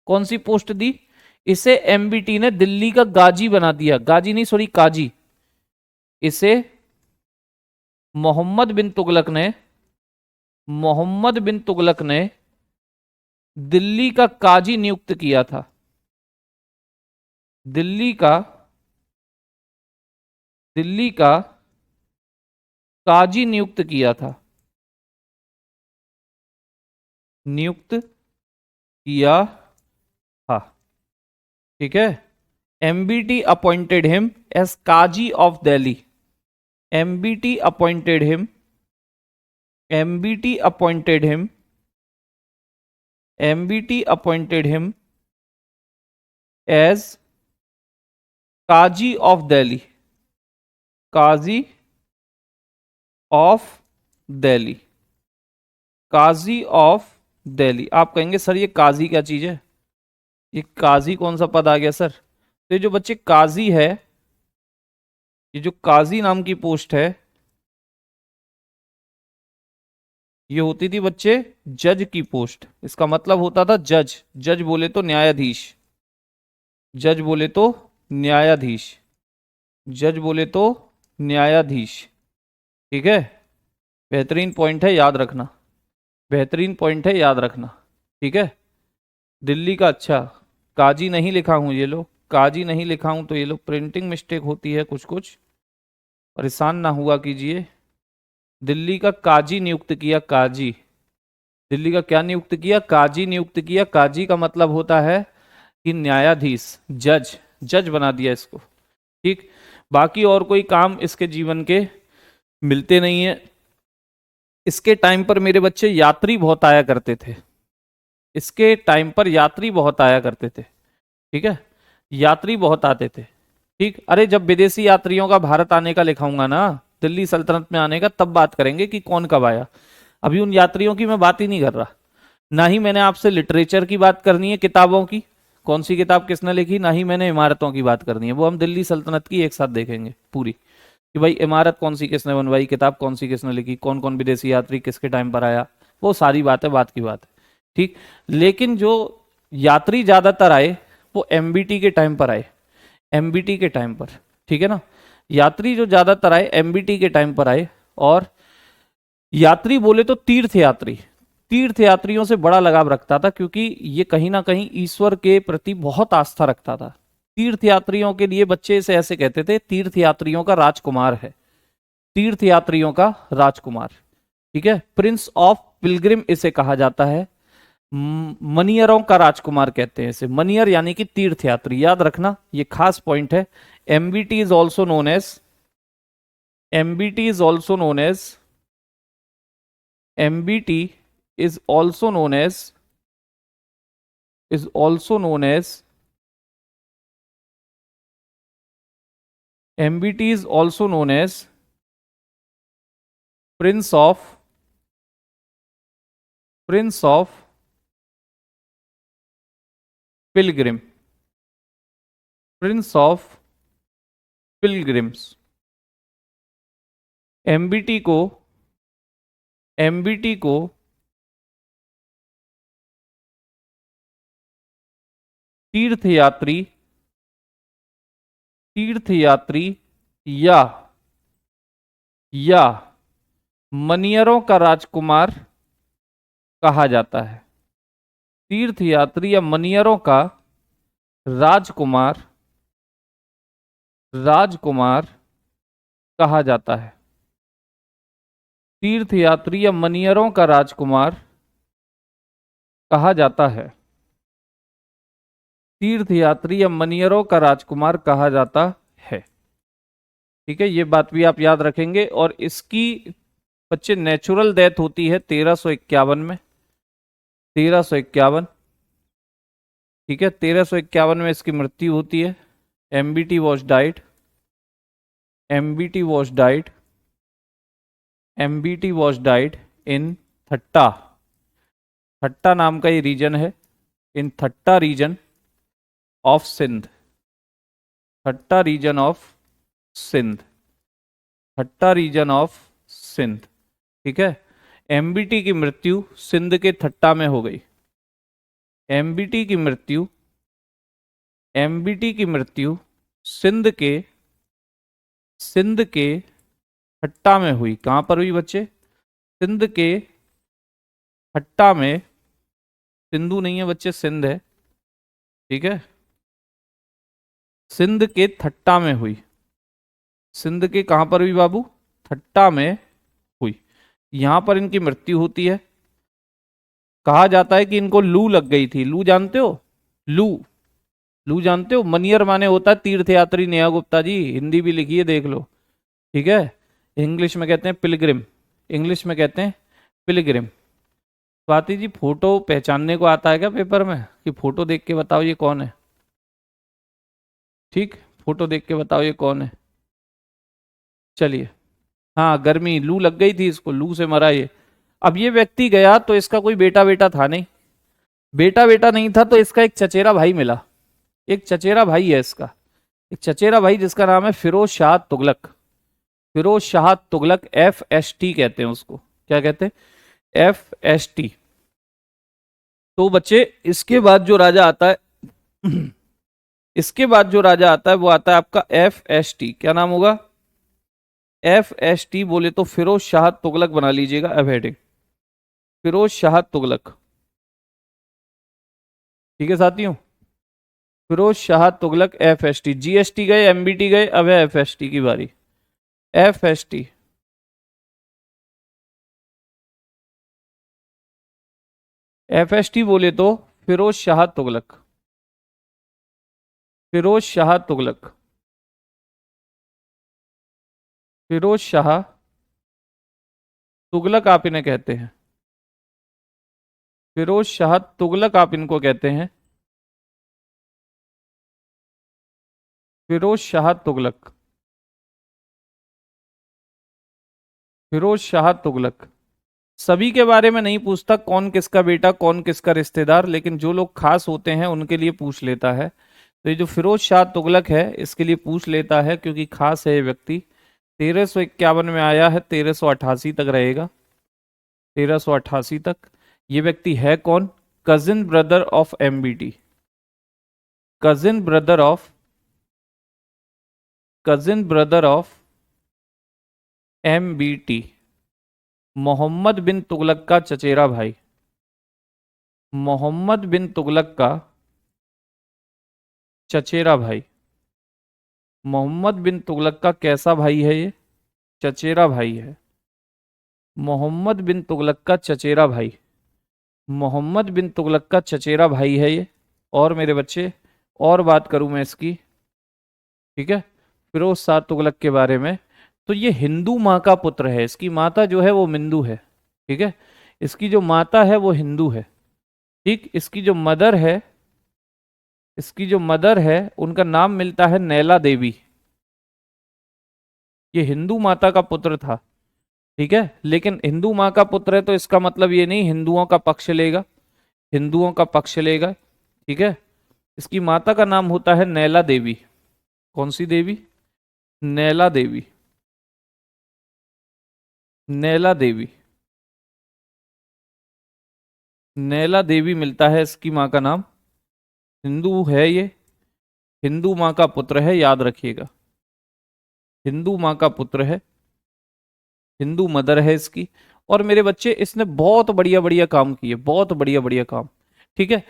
कौन सी पोस्ट दी? इसे एमबीटी ने दिल्ली का गाजी बना दिया। गाजी नहीं, सॉरी, काजी। इसे मोहम्मद बिन तुगलक ने दिल्ली का काजी नियुक्त किया था। दिल्ली का काजी नियुक्त किया था। नियुक्त किया था, ठीक है। MBT appointed him as Qazi of Delhi. MBT appointed him MBT appointed him MBT appointed him as Qazi of Delhi. Qazi of Delhi. Qazi of Delhi. आप कहेंगे सर ये काजी क्या चीज है, ये काजी कौन सा पद आ गया सर? तो ये जो बच्चे काजी है, ये जो काजी नाम की पोस्ट है, ये होती थी बच्चे जज की पोस्ट। इसका मतलब होता था जज। जज बोले तो न्यायाधीश। जज बोले तो न्यायाधीश। जज बोले तो न्यायाधीश, ठीक है। बेहतरीन पॉइंट है, याद रखना। बेहतरीन पॉइंट है, याद रखना, ठीक है। दिल्ली का, अच्छा काजी नहीं लिखा हूं, ये लो काजी नहीं लिखा हूं, तो ये लो प्रिंटिंग मिस्टेक होती है कुछ कुछ, परेशान ना हुआ कीजिए। दिल्ली का काजी नियुक्त किया। काजी, दिल्ली का क्या नियुक्त किया? काजी नियुक्त किया। काजी का मतलब होता है कि न्यायाधीश, जज। जज बना दिया इसको, ठीक। बाकी और कोई काम इसके जीवन के मिलते नहीं है। इसके टाइम पर मेरे बच्चे यात्री बहुत आया करते थे। इसके टाइम पर यात्री बहुत आया करते थे, ठीक है। यात्री बहुत आते थे, ठीक। अरे जब विदेशी यात्रियों का भारत आने का लिखाऊंगा ना, दिल्ली सल्तनत में आने का, तब बात करेंगे कि कौन कब आया। अभी उन यात्रियों की मैं बात ही नहीं कर रहा। ना ही मैंने आपसे लिटरेचर की बात करनी है, किताबों की, कौन सी किताब किसने लिखी, ना ही मैंने इमारतों की बात करनी है। वो हम दिल्ली सल्तनत की एक साथ देखेंगे पूरी, कि भाई इमारत कौन सी किसने बनवाई, किताब कौन सी किसने लिखी, कौन कौन विदेशी यात्री किसके टाइम पर आया। वो सारी बातें बात की बात है, ठीक। लेकिन जो यात्री ज्यादातर आए वो एमबीटी के टाइम पर आए। एमबीटी के टाइम पर, ठीक है ना। यात्री जो ज्यादातर आए एमबीटी के टाइम पर आए। और यात्री बोले तो तीर्थ यात्री। तीर्थ यात्रियों से बड़ा लगाव रखता था, क्योंकि ये कहीं ना कहीं ईश्वर के प्रति बहुत आस्था रखता था। तीर्थ यात्रियों के लिए बच्चे इसे ऐसे कहते थे, तीर्थ यात्रियों का राजकुमार है। तीर्थ यात्रियों का राजकुमार, ठीक है। प्रिंस ऑफ पिलग्रिम इसे कहा जाता है। मनियरों का राजकुमार कहते हैं इसे। मनियर यानी कि तीर्थ यात्री, याद रखना, ये खास पॉइंट है। MBT is also known as MBT is also known as MBT is also known as is also known as MBT is also known as Prince of Pilgrim, Prince of Pilgrims। MBT को तीर्थ यात्री या मनियरों का राजकुमार कहा जाता है। तीर्थ यात्री या मनियरों का राजकुमार कहा जाता है। तीर्थ यात्री या मनियरों का राजकुमार कहा जाता है। तीर्थ यात्री या मनियरों का राजकुमार कहा जाता है। ठीक है, ये बात भी आप याद रखेंगे। और इसकी बच्चे नेचुरल डेथ होती है 1351 में, 1351। ठीक है, 1351 में इसकी मृत्यु होती है। MBT was died, MBT was died, MBT was died in Thatta, Thatta नाम का ये रीजन है, in Thatta region of Sindh, Thatta region of Sindh, Thatta region of Sindh. ठीक है, एमबीटी की मृत्यु सिंध के थट्टा में हो गई। एमबीटी की मृत्यु, एमबीटी की मृत्यु सिंध के, सिंध के थट्टा में हुई। कहां पर हुई बच्चे? सिंध के थट्टा में, सिंधु नहीं है बच्चे, सिंध है। ठीक है, सिंध के थट्टा में हुई। सिंध के कहां पर हुई बाबू? थट्टा में हुई। यहां पर इनकी मृत्यु होती है। कहा जाता है कि इनको लू लग गई थी। लू जानते हो? लू, लू जानते हो? मनियर माने होता है तीर्थयात्री। नेहा गुप्ता जी हिंदी भी लिखिए, देख लो। ठीक है, इंग्लिश में कहते हैं पिलग्रिम, इंग्लिश में कहते हैं पिलग्रिम। स्वाति जी फोटो पहचानने को आता है क्या पेपर में, कि फोटो देख के बताओ ये कौन है? ठीक, फोटो देख के बताओ ये कौन है। चलिए, हाँ गर्मी, लू लग गई थी इसको, लू से मरा ये। अब ये व्यक्ति गया तो इसका कोई बेटा बेटा था नहीं, बेटा बेटा नहीं था, तो इसका एक चचेरा भाई मिला। एक चचेरा भाई है इसका, एक चचेरा भाई जिसका नाम है फिरोज शाह तुगलक। फिरोज शाह तुगलक, FST कहते हैं उसको। क्या कहते हैं? FST। तो बच्चे इसके बाद जो राजा आता है इसके बाद जो राजा आता है वो आता है आपका FST। क्या नाम होगा? FST बोले तो फिरोज शाह तुगलक बना लीजिएगा अब हेडिंग, फिरोज शाह तुगलक। ठीक है साथियों, फिरोज शाह तुगलक FST। GST गए, MBT गए, अब है FST की बारी। FST, FST बोले तो फिरोज शाह तुगलक, फिरोज शाह तुगलक, फिरोज शाह तुगलक आप इन्हें कहते हैं, फिरोज शाह तुगलक आप इनको कहते हैं, फिरोज शाह तुगलक, फिरोज शाह तुगलक। सभी के बारे में नहीं पूछता, कौन किसका बेटा, कौन किसका रिश्तेदार, लेकिन जो लोग खास होते हैं उनके लिए पूछ लेता है। तो ये जो फिरोज शाह तुगलक है इसके लिए पूछ लेता है क्योंकि खास है ये व्यक्ति। 1351 में आया है, 1388 तक रहेगा, 1388 तक। ये व्यक्ति है कौन? Cousin brother of MBT, cousin brother of, cousin brother of MBT, Mohammad bin Tughlaq का चचेरा भाई, मोहम्मद बिन तुगलक का चचेरा भाई। मोहम्मद बिन तुगलक का कैसा भाई है ये? चचेरा भाई है। मोहम्मद बिन तुगलक का चचेरा भाई, मोहम्मद बिन तुगलक का चचेरा भाई है ये। और मेरे बच्चे और बात करूं मैं इसकी, ठीक है, फिरोज शाह तुगलक के बारे में, तो ये हिंदू माँ का पुत्र है। इसकी माता जो है वो मिंदू है। ठीक है, इसकी जो माता है वो हिंदू है। ठीक, इसकी जो मदर है, इसकी जो मदर है उनका नाम मिलता है नैला देवी। ये हिंदू माता का पुत्र था। ठीक है, लेकिन हिंदू माँ का पुत्र है तो इसका मतलब ये नहीं हिंदुओं का पक्ष लेगा, हिंदुओं का पक्ष लेगा। ठीक है, इसकी माता का नाम होता है नैला देवी। कौन सी देवी? नैला देवी, नैला देवी, नैला देवी मिलता है इसकी माँ का नाम। हिंदू है ये, हिंदू माँ का पुत्र है, याद रखिएगा। हिंदू माँ का पुत्र है, हिंदू मदर है इसकी। और मेरे बच्चे इसने बहुत बढ़िया बढ़िया काम किए, बहुत बढ़िया बढ़िया काम। ठीक है,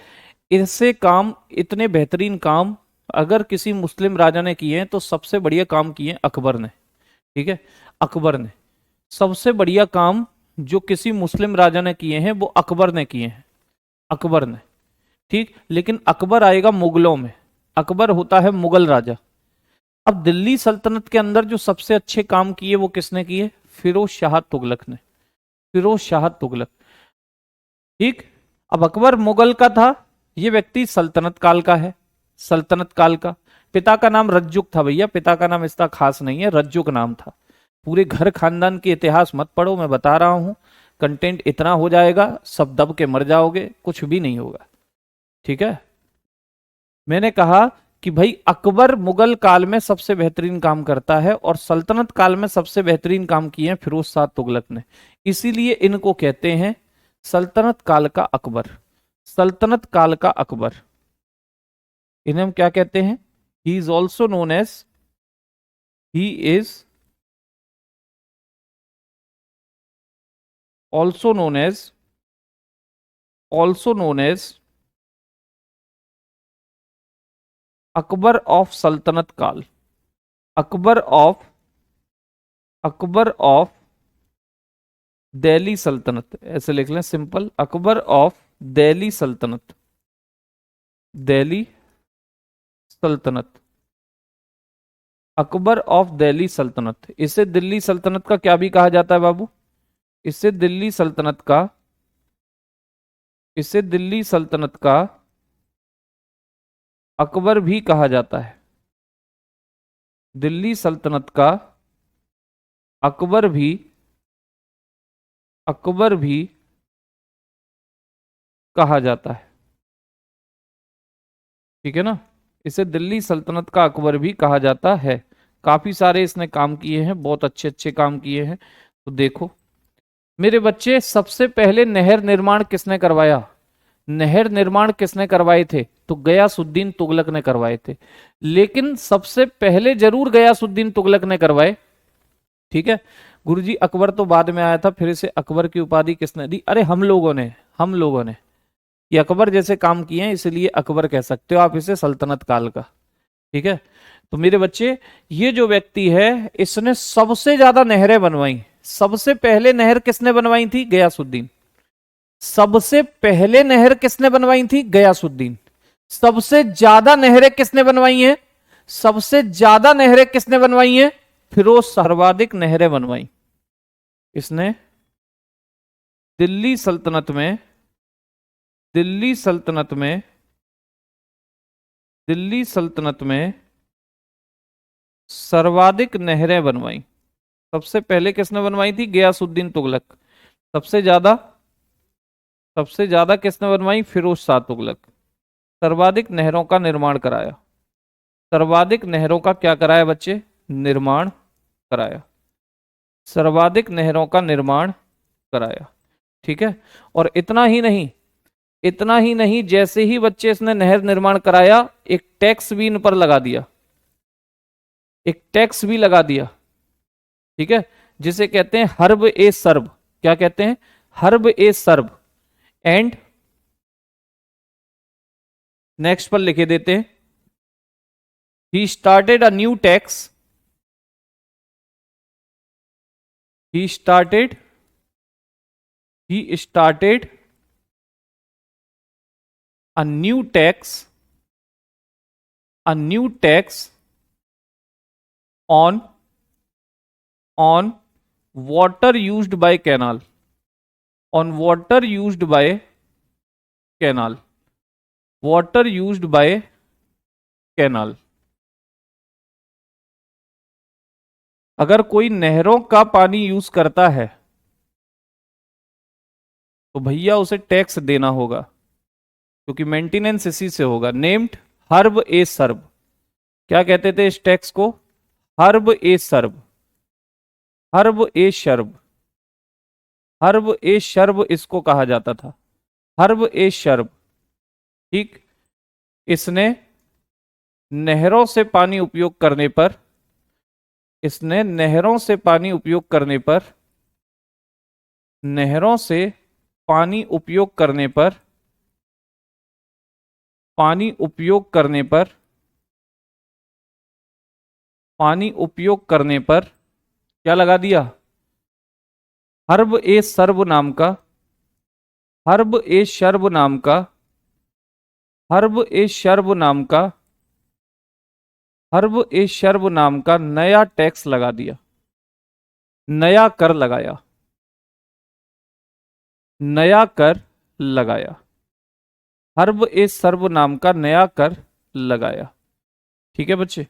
इससे काम, इतने बेहतरीन काम अगर किसी मुस्लिम राजा ने किए हैं तो सबसे बढ़िया काम किए अकबर ने। ठीक है, अकबर ने सबसे बढ़िया काम जो किसी मुस्लिम राजा ने किए हैं वो अकबर ने किए हैं, अकबर ने। ठीक, लेकिन अकबर आएगा मुगलों में, अकबर होता है मुगल राजा। अब दिल्ली सल्तनत के अंदर जो सबसे अच्छे काम किए वो किसने किए? फिरोज शाह तुगलक ने। फिरोज शाह तुगलक। ठीक। अब अकबर मुगल का था, ये व्यक्ति सल्तनत काल का है, सल्तनत काल का। पिता का नाम रज्जुक था भैया, पिता का नाम इतना खास नहीं है, रज्जुक नाम था। पूरे घर खानदान के इतिहास मत पढ़ो, मैं बता रहा हूं, कंटेंट इतना हो जाएगा सब दब के मर जाओगे, कुछ भी नहीं होगा। ठीक है। मैंने कहा कि भाई अकबर मुगल काल में सबसे बेहतरीन काम करता है और सल्तनत काल में सबसे बेहतरीन काम किए हैं फिरोज शाह तुगलक ने, इसीलिए इनको कहते हैं सल्तनत काल का अकबर। सल्तनत काल का अकबर, इन्हें हम क्या कहते हैं? He is also known as, he is also known as, also known as Akbar of Sultanat kaal. Akbar of, Akbar of Delhi Sultanat, ऐसे लिख लें सिंपल, अकबर ऑफ दिल्ली सल्तनत, दिल्ली सल्तनत, अकबर ऑफ दिल्ली सल्तनत। इसे दिल्ली सल्तनत का क्या भी कहा जाता है बाबू? इसे दिल्ली सल्तनत का, इसे दिल्ली सल्तनत का अकबर भी कहा जाता है। दिल्ली सल्तनत का अकबर भी, अकबर भी कहा जाता है। ठीक है ना, इसे दिल्ली सल्तनत का अकबर भी कहा जाता है। काफी सारे इसने काम किए हैं, बहुत अच्छे अच्छे काम किए हैं। तो देखो मेरे बच्चे, सबसे पहले नहर निर्माण किसने करवाया? नहर निर्माण किसने करवाए थे? तो गयासुद्दीन तुगलक ने करवाए थे। लेकिन सबसे पहले जरूर गयासुद्दीन तुगलक ने करवाए। ठीक है। गुरुजी अकबर तो बाद में आया था, फिर इसे अकबर की उपाधि किसने दी? अरे हम लोगों ने, हम लोगों ने। ये अकबर जैसे काम किए हैं इसलिए अकबर कह सकते हो आप इसे, सल्तनत काल का। ठीक है। तो मेरे बच्चे, ये जो व्यक्ति है इसने सबसे ज्यादा नहरें बनवाई। सबसे पहले नहर किसने बनवाई थी? गयासुद्दीन। सबसे पहले नहर किसने बनवाई थी? गयासुद्दीन। सबसे ज्यादा नहरें किसने बनवाई हैं? सबसे ज्यादा नहरें किसने बनवाई हैं? फिरोज। सर्वाधिक नहरें बनवाई इसने दिल्ली सल्तनत में, दिल्ली सल्तनत में, दिल्ली सल्तनत में सर्वाधिक नहरें बनवाई। सबसे पहले किसने बनवाई थी? गयासुद्दीन तुगलक। सबसे ज्यादा, सबसे ज्यादा किसने बनवाई? फिरोज शाह तुगलक। सर्वाधिक नहरों का निर्माण कराया। सर्वाधिक नहरों का क्या कराया बच्चे? निर्माण कराया। सर्वाधिक नहरों का निर्माण कराया। ठीक है। और इतना ही नहीं, इतना ही नहीं, जैसे ही बच्चे इसने नहर निर्माण कराया एक टैक्स भी इन पर लगा दिया, एक टैक्स भी लगा दिया। ठीक है। जिसे कहते हैं हर्ब ए सर्ब। क्या कहते हैं? Herb A SERB. And next पर लिखे देते हैं, he started a new tax, he started, he started a new tax, a new tax on, on water used by canal, on water used by canal, water used by canal। अगर कोई नहरों का पानी use करता है तो भैया उसे टैक्स देना होगा, क्योंकि मेंटेनेंस इसी से होगा। नेम्ड हर्ब ए सर्ब। क्या कहते थे इस टैक्स को? हर्ब ए सर्ब, हर्ब ए शर्ब, हर्ब ए शर्ब इसको कहा जाता था, हर्ब ए शर्ब। ठीक। इसने नहरों से पानी उपयोग करने पर, इसने नहरों से पानी उपयोग करने पर, नहरों से पानी उपयोग करने पर, पानी उपयोग करने पर, पानी उपयोग करने पर क्या लगा दिया? हर्ब ए सर्ब नाम का, हर्ब ए शर्ब नाम का, हर्ब ए शर्ब नाम का हर्ब ए शर्ब नाम का नया टैक्स लगा दिया, नया कर लगाया, नया कर लगाया। हर्ब ए सर्ब नाम का नया कर लगाया। ठीक है बच्चे,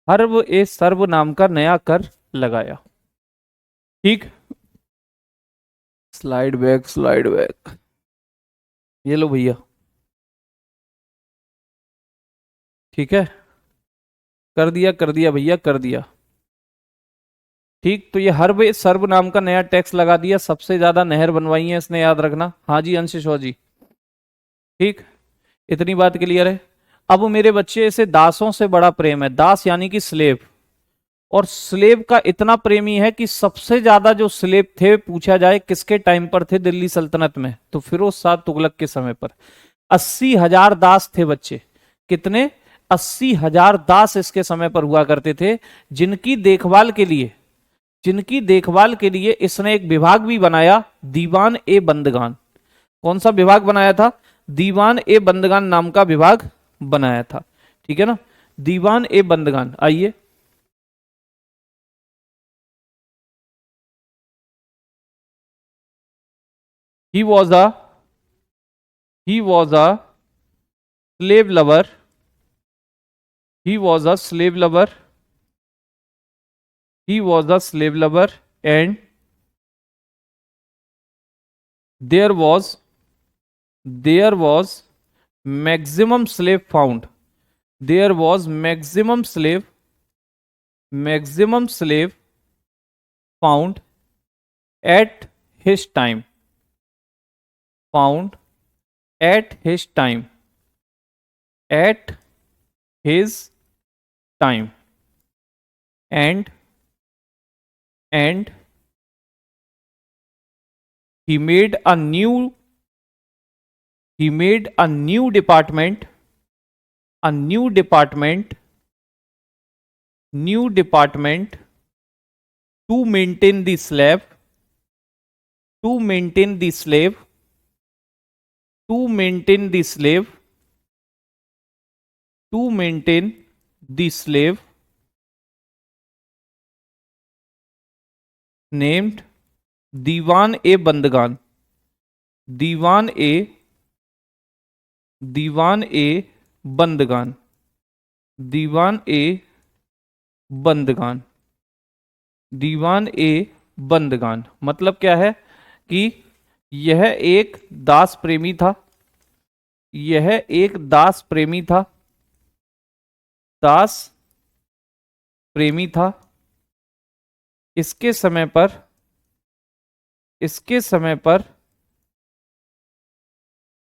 हर्ब ए सर्ब नाम का नया कर लगाया। ठीक, स्लाइड बैक, स्लाइड बैक, ये लो भैया। ठीक है, कर दिया भैया, कर दिया। ठीक, तो ये हर्ब ए सर्ब नाम का नया टैक्स लगा दिया, सबसे ज्यादा नहर बनवाई है इसने, याद रखना। हाँ जी अंशिश जी। ठीक, इतनी बात क्लियर है। अब मेरे बच्चे, इसे दासों से बड़ा प्रेम है, दास यानी कि स्लेव, और स्लेव का इतना प्रेमी है कि सबसे ज्यादा जो स्लेव थे, पूछा जाए किसके टाइम पर थे दिल्ली सल्तनत में, तो फिरोज शाह तुगलक के समय पर 80,000 दास थे बच्चे। कितने? 80,000 दास इसके समय पर हुआ करते थे, जिनकी देखभाल के लिए, जिनकी देखभाल के लिए इसने एक विभाग भी बनाया, दीवान ए बंदगान। कौन सा विभाग बनाया था? दीवान ए बंदगान नाम का विभाग बनाया था। ठीक है ना, दीवान ए बंदगान। आइए, he was a he was a slave lover, he was a slave lover, he was a slave lover, and there was there was maximum slave found, there was maximum slave found at his time, found at his time, at his time, and and he made a new he made a new department, a new department to maintain the slave, to maintain the slave, to maintain the slave, to maintain the slave, named दीवान ए बंदगान, दीवान ए दीवान ए बंदगान, दीवान ए बंदगान, दीवान ए बंदगान। मतलब क्या है कि यह एक दास प्रेमी था, यह एक दास प्रेमी था, दास प्रेमी था। इसके समय पर, इसके समय पर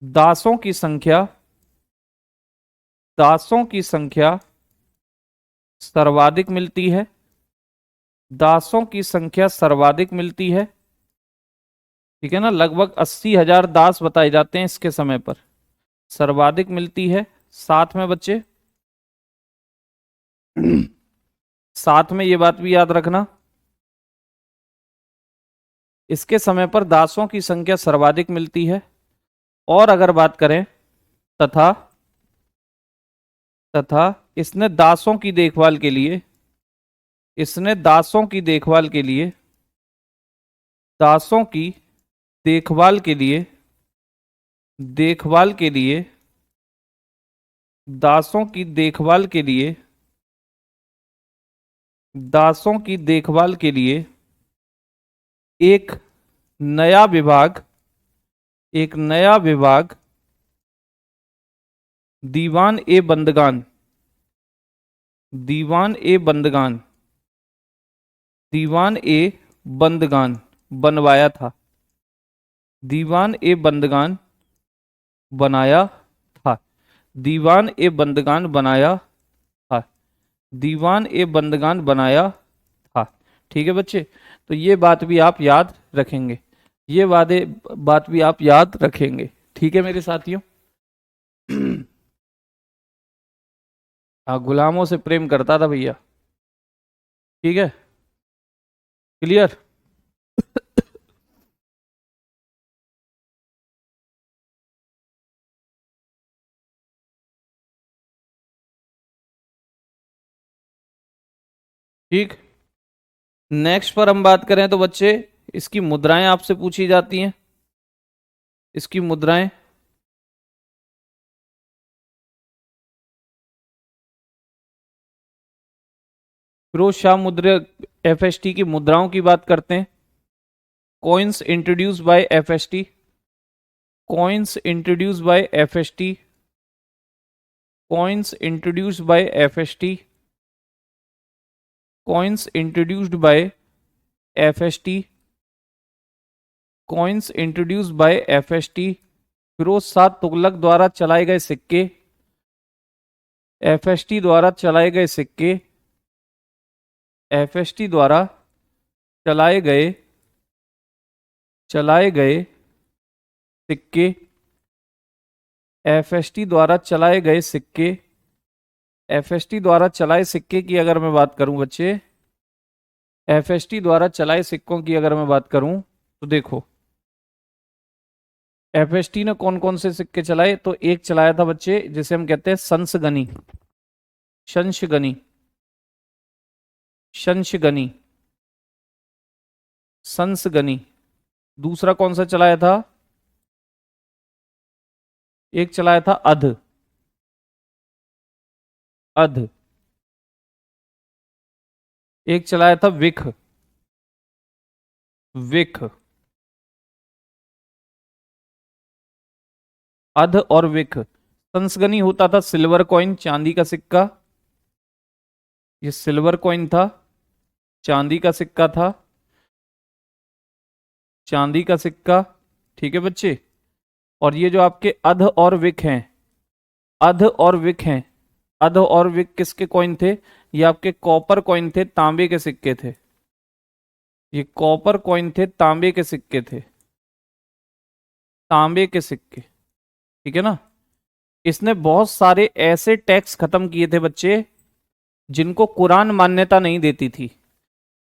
दासों की संख्या, दासों की संख्या सर्वाधिक मिलती है, दासों की संख्या सर्वाधिक मिलती है। ठीक है ना, लगभग 80,000 दास बताए जाते हैं इसके समय पर, सर्वाधिक मिलती है। साथ में बच्चे, साथ में ये बात भी याद रखना, इसके समय पर दासों की संख्या सर्वाधिक मिलती है। और अगर बात करें, तथा तथा इसने दासों की देखभाल के लिए, इसने दासों की देखभाल के लिए, दासों की देखभाल के लिए, देखभाल के लिए, दासों की देखभाल के लिए, दासों की देखभाल के लिए एक नया विभाग, एक नया विभाग दीवान ए बंदगान, दीवान ए बंदगान, दीवान ए बंदगान बनवाया था, दीवान ए बंदगान बनाया था, दीवान ए बंदगान बनाया था, दीवान ए बंदगान बनाया था। ठीक है बच्चे, तो ये बात भी आप याद रखेंगे, ये बात भी आप याद रखेंगे। ठीक है मेरे साथियों। हाँ, गुलामों से प्रेम करता था भैया। ठीक है, क्लियर। ठीक। नेक्स्ट पर हम बात करें तो बच्चे इसकी मुद्राएं आपसे पूछी जाती हैं। इसकी मुद्राएं, फिरोज शाह मुद्रा, एफएसटी की मुद्राओं की बात करते हैं। Coins introduce by FST, coins introduce by FST, coins introduced by FST, coins introduced by FST, coins introduced by FST. Firoz Shah Tughlaq द्वारा चलाए गए सिक्के, एफएसटी द्वारा चलाए गए सिक्के, एफएसटी द्वारा चलाए गए सिक्के, एफएसटी द्वारा चलाए गए सिक्के, एफएसटी द्वारा चलाए सिक्के की अगर मैं बात करूं बच्चे, एफएसटी द्वारा चलाए सिक्कों की अगर मैं बात करूं तो देखो एफएसटी ने कौन कौन से सिक्के चलाए, तो एक चलाया था बच्चे जिसे हम कहते हैं संसगनी, शंशगनी, शंशगनी, संसगनी। दूसरा कौन सा चलाया था, एक चलाया था अध, अध, एक चलाया था विख, विख, अध और विख। संसगनी होता था सिल्वर कॉइन, चांदी का सिक्का, ये सिल्वर कॉइन था, चांदी का सिक्का था, चांदी का सिक्का। ठीक है बच्चे। और ये जो आपके अध और विक हैं, अध और विक हैं, अध और विक किसके कॉइन थे, ये आपके कॉपर कॉइन थे, तांबे के सिक्के थे, ये कॉपर कॉइन थे, तांबे के सिक्के थे, तांबे के सिक्के। ठीक है ना। इसने बहुत सारे ऐसे टैक्स खत्म किए थे बच्चे जिनको कुरान मान्यता नहीं देती थी,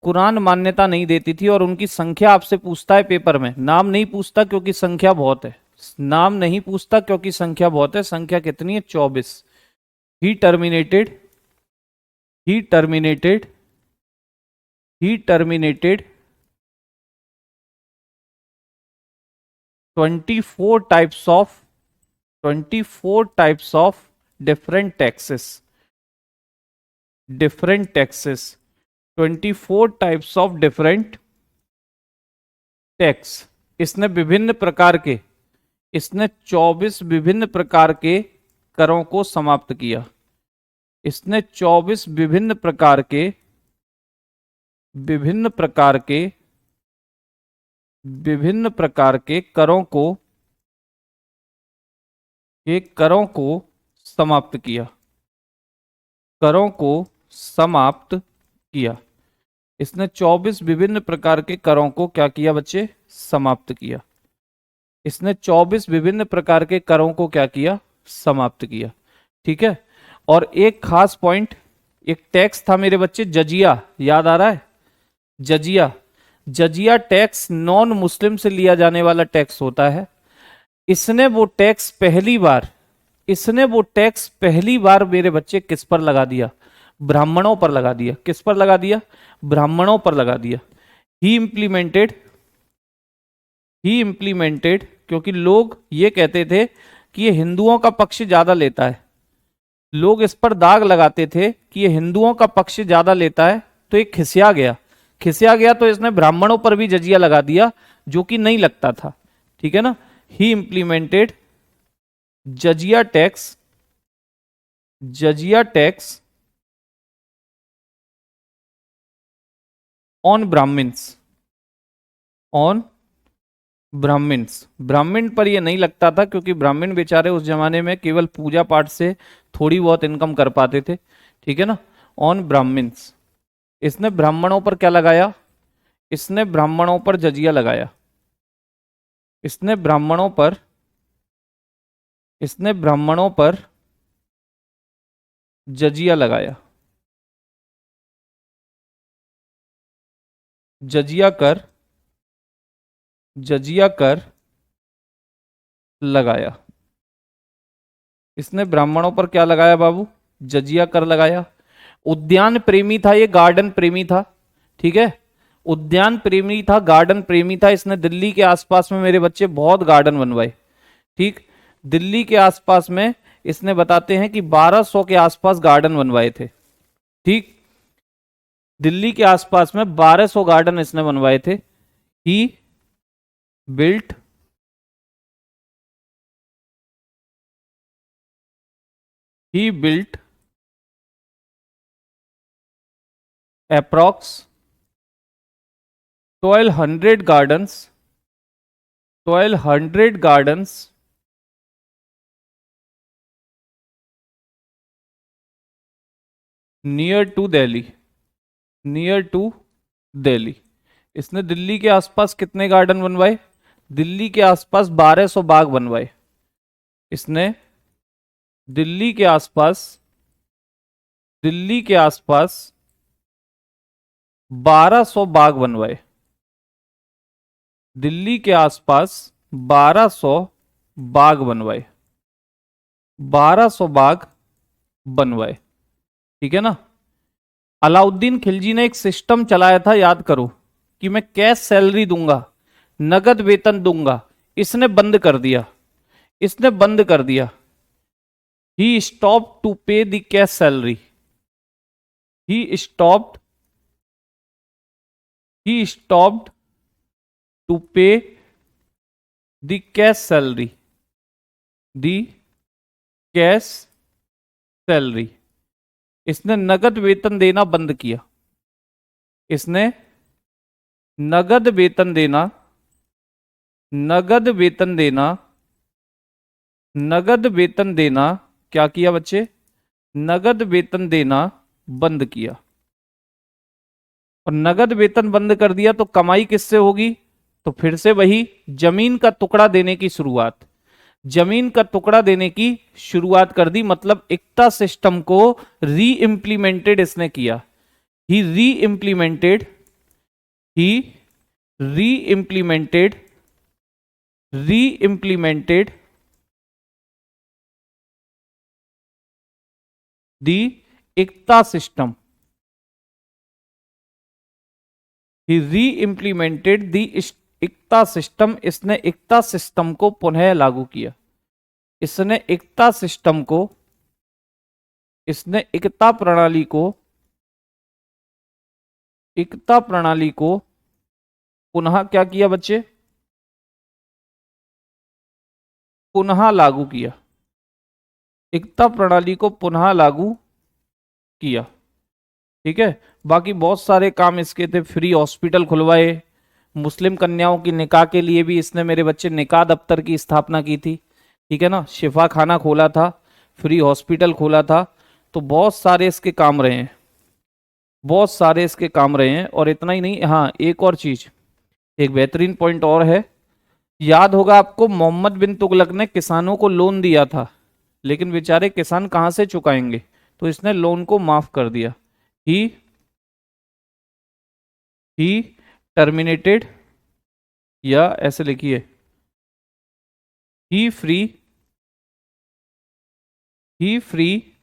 कुरान मान्यता नहीं देती थी। और उनकी संख्या आपसे पूछता है पेपर में, नाम नहीं पूछता क्योंकि संख्या बहुत है, नाम नहीं पूछता क्योंकि संख्या बहुत है। संख्या कितनी है, 24। He terminated, he terminated, he terminated 24 types of, 24 types of different taxes, different taxes, 24 types of different tax. इसने विभिन्न प्रकार के, इसने 24 विभिन्न प्रकार के करों को समाप्त किया। इसने 24 विभिन्न प्रकार के, विभिन्न प्रकार के, विभिन्न प्रकार के करों को, के करों को समाप्त किया, करों को समाप्त किया। इसने 24 विभिन्न प्रकार के करों को क्या किया बच्चे, समाप्त किया। इसने 24 विभिन्न प्रकार के करों को क्या किया, समाप्त किया। ठीक है। और एक खास पॉइंट, एक टैक्स था मेरे बच्चे जजिया, याद आ रहा है, जजिया। जजिया टैक्स नॉन मुस्लिम से लिया जाने वाला टैक्स होता है। इसने वो टैक्स पहली बार, इसने वो टैक्स पहली बार मेरे बच्चे किस पर लगा दिया, ब्राह्मणों पर लगा दिया। किस पर लगा दिया, ब्राह्मणों पर लगा दिया। ही इंप्लीमेंटेड, ही इंप्लीमेंटेड, क्योंकि लोग ये कहते थे कि ये हिंदुओं का पक्ष ज्यादा लेता है, लोग इस पर दाग लगाते थे कि ये हिंदुओं का पक्ष ज्यादा लेता है, तो ये खिसिया गया, खिसिया गया तो इसने ब्राह्मणों पर भी जजिया लगा दिया जो कि नहीं लगता था। ठीक है ना। He implemented jizya tax, jizya tax on Brahmins, on Brahmins. ब्राह्मण पर ये नहीं लगता था क्योंकि ब्राह्मण बेचारे उस जमाने में केवल पूजा पाठ से थोड़ी बहुत इनकम कर पाते थे। ठीक है ना। On Brahmins. इसने ब्राह्मणों पर क्या लगाया, इसने ब्राह्मणों पर जजिया लगाया। इसने ब्राह्मणों पर, इसने ब्राह्मणों पर जजिया लगाया, जजिया कर, जजिया कर लगाया। इसने ब्राह्मणों पर क्या लगाया बाबू, जजिया कर लगाया। उद्यान प्रेमी था, ये गार्डन प्रेमी था, ठीक है, उद्यान प्रेमी था, गार्डन प्रेमी था। इसने दिल्ली के आसपास में मेरे बच्चे बहुत गार्डन बनवाए, ठीक, दिल्ली के आसपास में इसने बताते हैं कि 1200 के आसपास गार्डन बनवाए थे, ठीक, दिल्ली के आसपास में 1200 गार्डन इसने बनवाए थे। He built he built approx 1200 gardens 1200 gardens near to Delhi, near to Delhi. इसने दिल्ली के आसपास कितने गार्डन बनवाए? दिल्ली के आसपास 1200 बाग बनवाए इसने। दिल्ली के आसपास, दिल्ली के आसपास 1200 बाग बनवाए, दिल्ली के आसपास 1200 बाग बनवाए, 1200 बाग बनवाए, ठीक है ना। अलाउद्दीन खिलजी ने एक सिस्टम चलाया था, याद करो, कि मैं कैश सैलरी दूंगा, नगद वेतन दूंगा, इसने बंद कर दिया, इसने बंद कर दिया। ही stop to pay the cash salary, he stopped, he stopped to pay the cash salary, the cash salary। इसने नगद वेतन देना बंद किया, इसने नगद वेतन देना, नगद वेतन देना, नगद वेतन देना क्या किया बच्चे? नगद वेतन देना बंद किया। और नगद वेतन बंद कर दिया तो कमाई किससे होगी? तो फिर से वही जमीन का टुकड़ा देने की शुरुआत, जमीन का टुकड़ा देने की शुरुआत कर दी। मतलब इक्ता सिस्टम को री इम्प्लीमेंटेड इसने किया। ही री इम्प्लीमेंटेड, ही री इम्प्लीमेंटेड, री इम्प्लीमेंटेड दी इक्ता सिस्टम, ही री इम्प्लीमेंटेड दी इक्ता सिस्टम। इसने इक्ता सिस्टम को पुनः लागू किया, इसने इक्ता सिस्टम को, इसने इक्ता प्रणाली को, इक्ता प्रणाली को पुनः क्या किया बच्चे? पुनः लागू किया, इक्ता प्रणाली को पुनः लागू किया, ठीक है। बाकी बहुत सारे काम इसके थे, फ्री हॉस्पिटल खुलवाए, मुस्लिम कन्याओं की निकाह के लिए भी इसने मेरे बच्चे निकाह दफ्तर की स्थापना की थी, ठीक है ना, शिफा खाना खोला था, फ्री हॉस्पिटल खोला था। तो बहुत सारे इसके काम रहे हैं, बहुत सारे इसके काम रहे हैं। और इतना ही नहीं, हाँ एक और चीज, एक बेहतरीन पॉइंट और है, याद होगा आपको, मोहम्मद बिन तुगलक ने किसानों को लोन दिया था, लेकिन बेचारे किसान कहां से चुकाएंगे, तो इसने लोन को माफ कर दिया। ही टर्मिनेटेड, या ऐसे लिखिए, he free, he free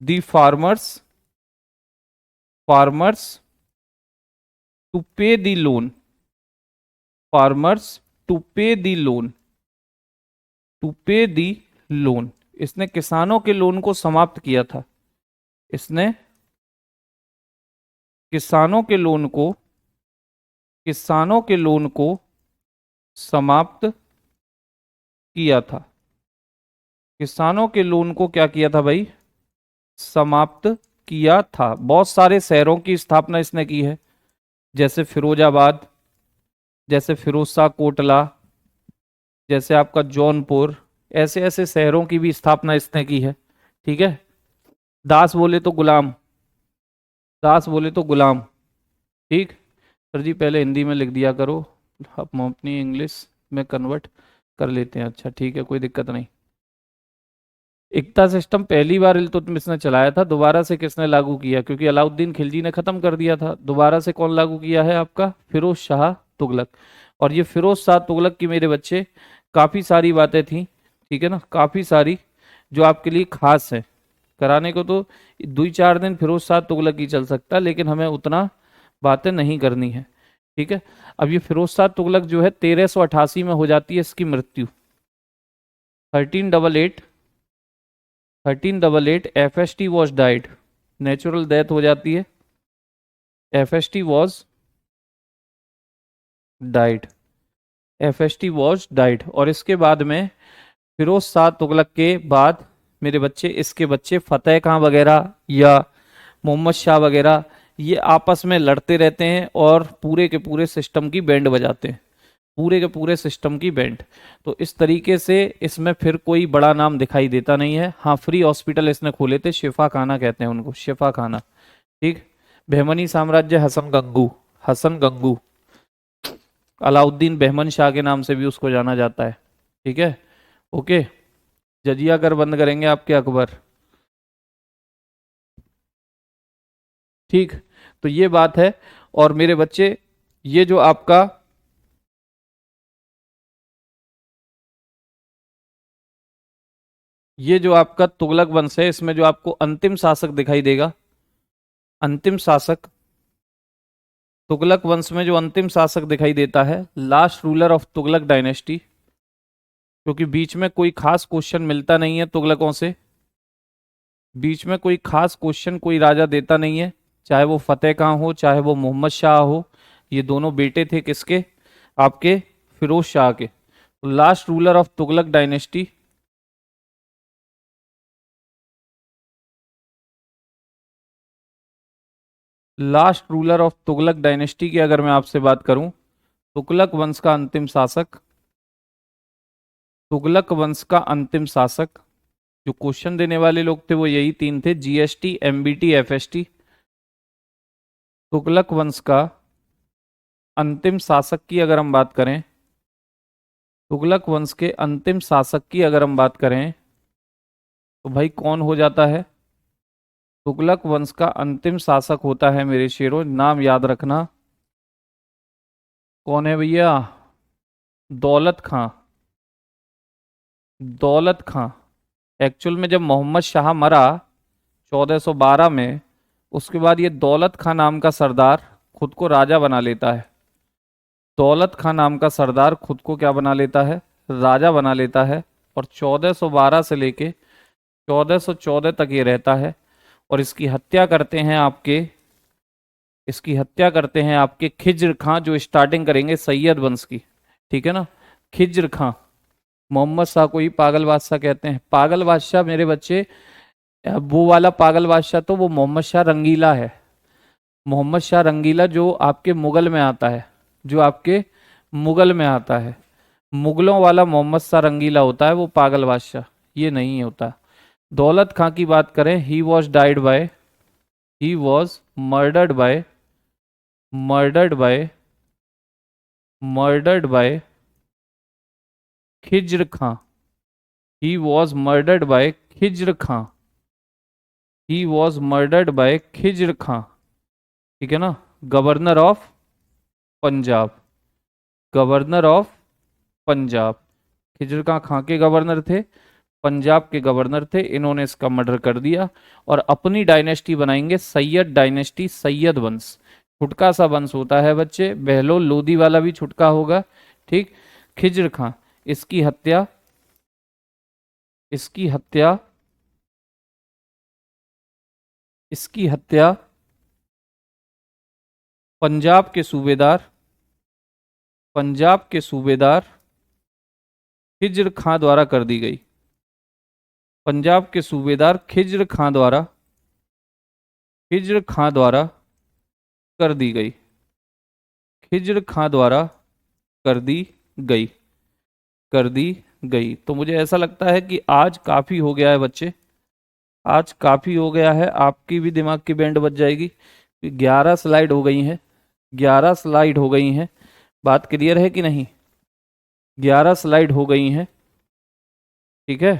the farmers, farmers to pay the loan, farmers to pay the loan, to pay the loan. इसने किसानों के लोन को समाप्त किया था, इसने किसानों के लोन को, किसानों के लोन को समाप्त किया था, किसानों के लोन को क्या किया था भाई? समाप्त किया था। बहुत सारे शहरों की स्थापना इसने की है, जैसे फिरोजाबाद, जैसे फिरोज शाह कोटला, जैसे आपका जौनपुर, ऐसे ऐसे शहरों की भी स्थापना इसने की है, ठीक है। दास बोले तो गुलाम, दास बोले तो गुलाम, ठीक। सर जी पहले हिंदी में लिख दिया करो, हम अपनी इंग्लिश में कन्वर्ट कर लेते हैं। अच्छा ठीक है, कोई दिक्कत नहीं। इक्ता सिस्टम पहली बार इल्तुतमिश ने चलाया था, दोबारा से किसने लागू किया? क्योंकि अलाउद्दीन खिलजी ने खत्म कर दिया था, दोबारा से कौन लागू किया है? आपका फिरोज शाह तुगलक। और ये फिरोज शाह तुगलक की मेरे बच्चे काफी सारी बातें थी, ठीक है ना, काफी सारी जो आपके लिए खास है, कराने को तो 2-4 दिन फिरोज शाह तुगलक ही चल सकता है, लेकिन हमें उतना बातें नहीं करनी है। ठीक है। अब ये फिरोज शाह तुगलक जो है 1388 में हो जाती है इसकी मृत्यु। 1388, 1388 FST was died, natural death हो जाती है। FST was died, FST was died. और इसके बाद में फिरोज शाह तुगलक के बाद मेरे बच्चे, इसके बच्चे फतेह खां वगैरह या मोहम्मद शाह वगैरह, ये आपस में लड़ते रहते हैं और पूरे के पूरे सिस्टम की बैंड बजाते हैं, पूरे के पूरे सिस्टम की बैंड। तो इस तरीके से इसमें फिर कोई बड़ा नाम दिखाई देता नहीं है। हाँ, फ्री हॉस्पिटल इसने खोले थे, शिफा खाना कहते हैं उनको, शिफा खाना। ठीक। बहमनी साम्राज्य, हसन गंगू, हसन गंगू, अलाउद्दीन बहमन शाह के नाम से भी उसको जाना जाता है। ठीक है। ओके। जजिया कर बंद करेंगे आपके अकबर। ठीक। तो ये बात है। और मेरे बच्चे, ये जो आपका, ये जो आपका तुगलक वंश है, इसमें जो आपको अंतिम शासक दिखाई देगा, अंतिम शासक, तुगलक वंश में जो अंतिम शासक दिखाई देता है, last ruler of Tughlaq dynasty, क्योंकि बीच में कोई खास क्वेश्चन मिलता नहीं है तुगलकों से, बीच में कोई खास क्वेश्चन कोई राजा देता नहीं है, चाहे वो फतेह खां हो चाहे वो मोहम्मद शाह हो। ये दोनों बेटे थे किसके? आपके फिरोज शाह के। Last ruler of Tughlaq dynasty, last ruler of Tughlaq dynasty की अगर मैं आपसे बात करूं, तुगलक वंश का अंतिम शासक, तुगलक वंश का अंतिम शासक, जो क्वेश्चन देने वाले लोग थे वो यही तीन थे, GST, MBT, FST। तुगलक वंश का अंतिम शासक की अगर हम बात करें, तुगलक वंश के अंतिम शासक की अगर हम बात करें, तो भाई कौन हो जाता है? तुगलक वंश का अंतिम शासक होता है मेरे शेरों, नाम याद रखना, कौन है भैया? दौलत खां। दौलत खां। एक्चुअल में जब मोहम्मद शाह मरा 1412 में, उसके बाद ये दौलत खां नाम का सरदार खुद को राजा बना लेता है। दौलत खां नाम का सरदार खुद को क्या बना लेता है? राजा बना लेता है। और 1412 से लेके 1414 तक ये रहता है। और इसकी हत्या करते हैं आपके, इसकी हत्या करते हैं आपके खिज्र खां, जो स्टार्टिंग करेंगे सैयद वंश की। ठीक है ना? खिज्र खां। मोहम्मद शाह को ही पागल बादशाह कहते हैं। पागल बादशाह मेरे बच्चे, वो वाला पागल बादशाह तो वो मोहम्मद शाह रंगीला है। मोहम्मद शाह रंगीला जो आपके मुगल में आता है, जो आपके मुगल में आता है, मुगलों वाला मोहम्मद शाह रंगीला होता है, वो पागल बादशाह ये नहीं होता। दौलत खां की बात करें, he was died by, he was murdered by, murdered by, murdered by Khizr Khan. He was murdered by Khizr Khan. He was murdered by Khizr Khan. ठीक है ना? Governor of Punjab, governor of Punjab. Khizr Khan के गवर्नर थे, पंजाब के गवर्नर थे, इन्होंने इसका मर्डर कर दिया। और अपनी डायनेस्टी बनाएंगे सैयद डायनेस्टी, सैयद वंश। छुटका सा वंश होता है बच्चे, बहलोल लोधी वाला भी छुटका होगा। ठीक। खिजर खां, इसकी हत्या, इसकी हत्या, इसकी हत्या पंजाब के सूबेदार, पंजाब के सूबेदार खिज्र खां द्वारा कर दी गई। पंजाब के सूबेदार खिज्र खां द्वारा, खिज्र खां द्वारा कर दी गई, खिज्र खां द्वारा कर दी गई, कर दी गई। तो मुझे ऐसा लगता है कि आज काफी हो गया है बच्चे, आज काफी हो गया है, आपकी भी दिमाग की बैंड बज जाएगी। 11 स्लाइड हो गई हैं, 11 स्लाइड हो गई हैं। बात क्लियर है कि नहीं? 11 स्लाइड हो गई हैं। ठीक है।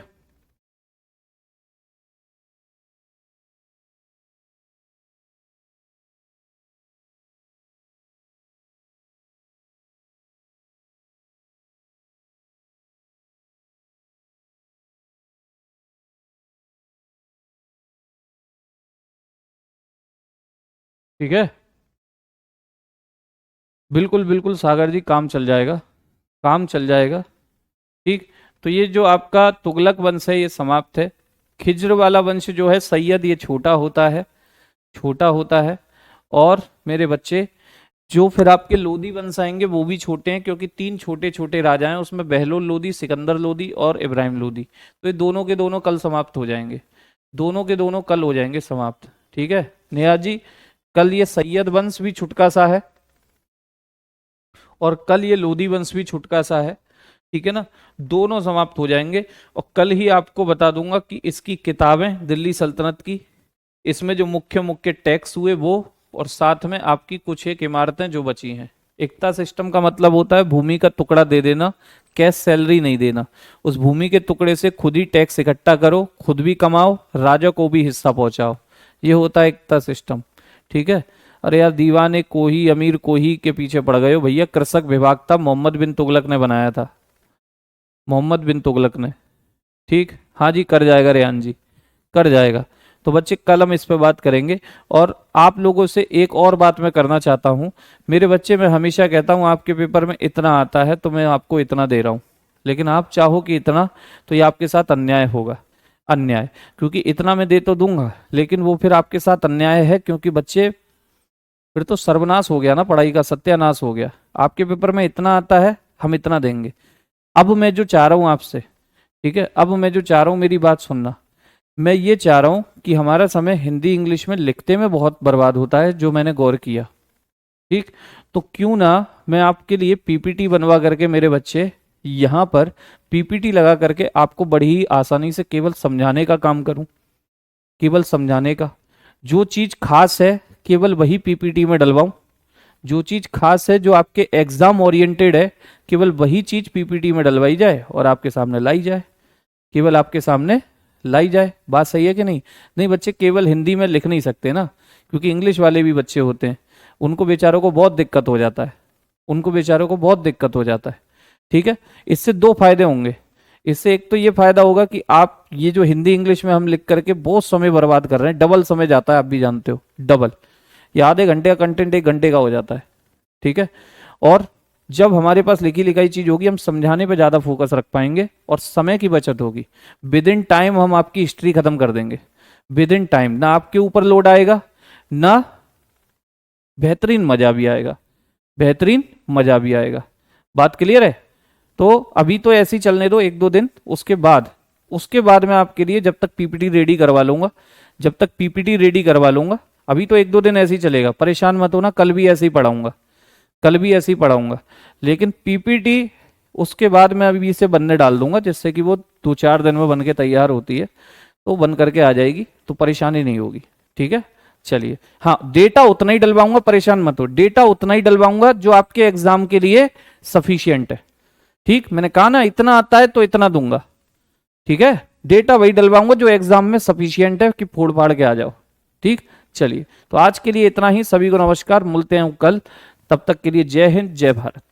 ठीक है, बिल्कुल बिल्कुल सागर जी, काम चल जाएगा, काम चल जाएगा। ठीक, तो ये जो आपका तुगलक वंश है ये समाप्त है। खिज्र वाला वंश जो है सैयद, ये छोटा होता है, छोटा होता है। और मेरे बच्चे, जो फिर आपके लोदी वंश आएंगे वो भी छोटे हैं, क्योंकि तीन छोटे छोटे राजा हैं उसमें, बहलोल लोदी, सिकंदर लोदी और इब्राहिम लोदी। तो ये दोनों के दोनों कल समाप्त हो जाएंगे, दोनों के दोनों कल हो जाएंगे समाप्त। ठीक है नेहा जी, कल ये सैयद वंश भी छुटका सा है और कल ये लोधी वंश भी छुटका सा है। ठीक है ना, दोनों समाप्त हो जाएंगे। और कल ही आपको बता दूंगा कि इसकी किताबें दिल्ली सल्तनत की, इसमें जो मुख्य मुख्य टैक्स हुए वो, और साथ में आपकी कुछ एक इमारतें जो बची हैं। एकता सिस्टम का मतलब होता है भूमि का टुकड़ा दे देना, कैश सैलरी नहीं देना। उस भूमि के टुकड़े से खुद ही टैक्स इकट्ठा करो, खुद भी कमाओ, राजा को भी हिस्सा पहुंचाओ, ये होता है एकता सिस्टम। ठीक है, अरे यार दीवाने को ही अमीर को ही के पीछे पड़ गए हो भैया, कृषक विभाग था मोहम्मद बिन तुगलक ने बनाया था, मोहम्मद बिन तुगलक ने। ठीक, हाँ जी कर जाएगा रेहान जी, कर जाएगा। तो बच्चे कल हम इस पे बात करेंगे। और आप लोगों से एक और बात मैं करना चाहता हूँ, मेरे बच्चे, मैं हमेशा कहता हूँ आपके पेपर में इतना आता है तो मैं आपको इतना दे रहा हूँ, लेकिन आप चाहो कि इतना, तो ये आपके साथ अन्याय होगा, अन्याय। क्योंकि इतना मैं दे तो दूंगा लेकिन वो फिर आपके साथ अन्याय है, क्योंकि बच्चे फिर तो सर्वनाश हो गया ना, पढ़ाई का सत्यानाश हो गया। आपके पेपर में इतना आता है, हम इतना देंगे। अब मैं जो चाह रहा हूं आपसे, ठीक है, अब मैं जो चाह रहा हूं मेरी बात सुनना, मैं ये चाह रहा हूं कि हमारा समय हिंदी इंग्लिश में लिखते में बहुत बर्बाद होता है, जो मैंने गौर किया। ठीक, तो क्यों ना मैं आपके लिए पीपीटी बनवा करके, मेरे बच्चे यहां पर पीपीटी लगा करके आपको बड़ी ही आसानी से केवल समझाने का काम करूं, केवल समझाने का। जो चीज खास है केवल वही पीपीटी में डलवाऊं, जो चीज खास है, जो आपके एग्जाम ओरिएंटेड है, केवल वही चीज पीपीटी में डलवाई जाए और आपके सामने लाई जाए, केवल आपके सामने लाई जाए। बात सही है कि नहीं? नहीं बच्चे, केवल हिंदी में लिख नहीं सकते ना, क्योंकि इंग्लिश वाले भी बच्चे होते हैं, उनको बेचारों को बहुत दिक्कत हो जाता है, उनको बेचारों को बहुत दिक्कत हो जाता है। ठीक है, इससे दो फायदे होंगे। इससे एक तो ये फायदा होगा कि आप ये जो हिंदी इंग्लिश में हम लिख करके बहुत समय बर्बाद कर रहे हैं, डबल समय जाता है, आप भी जानते हो, डबल। ये आधे घंटे का कंटेंट 1 घंटे का हो जाता है। ठीक है, और जब हमारे पास लिखी लिखाई चीज होगी, हम समझाने पे ज्यादा फोकस रख पाएंगे और समय की बचत होगी। विद इन टाइम हम आपकी हिस्ट्री खत्म कर देंगे, विद इन टाइम। ना आपके ऊपर लोड आएगा, ना बेहतरीन मजा भी आएगा, बेहतरीन मजा भी आएगा। बात क्लियर है? तो अभी तो ऐसे ही चलने दो 1-2 दिन, उसके बाद मैं आपके लिए जब तक पीपीटी रेडी करवा लूंगा, जब तक पीपीटी रेडी करवा लूंगा, अभी तो 1-2 दिन ऐसे ही चलेगा, परेशान मत होना, कल भी ऐसे ही पढ़ाऊंगा, कल भी ऐसे ही पढ़ाऊंगा। लेकिन पीपीटी उसके बाद मैं अभी इसे बनने डाल दूंगा, जिससे कि वो 2-4 दिन में बन के तैयार होती है, तो बन करके आ जाएगी, तो परेशानी नहीं होगी। ठीक है, चलिए। हाँ, डेटा उतना ही डलवाऊंगा, परेशान मत हो, डेटा उतना ही डलवाऊंगा जो आपके एग्जाम के लिए सफिशियंट है। ठीक, मैंने कहा ना इतना आता है तो इतना दूंगा। ठीक है, डेटा वही डलवाऊंगा जो एग्जाम में सफिशियंट है कि फोड़ फाड़ के आ जाओ। ठीक, चलिए, तो आज के लिए इतना ही। सभी को नमस्कार, मिलते हैं कल, तब तक के लिए जय हिंद, जय भारत।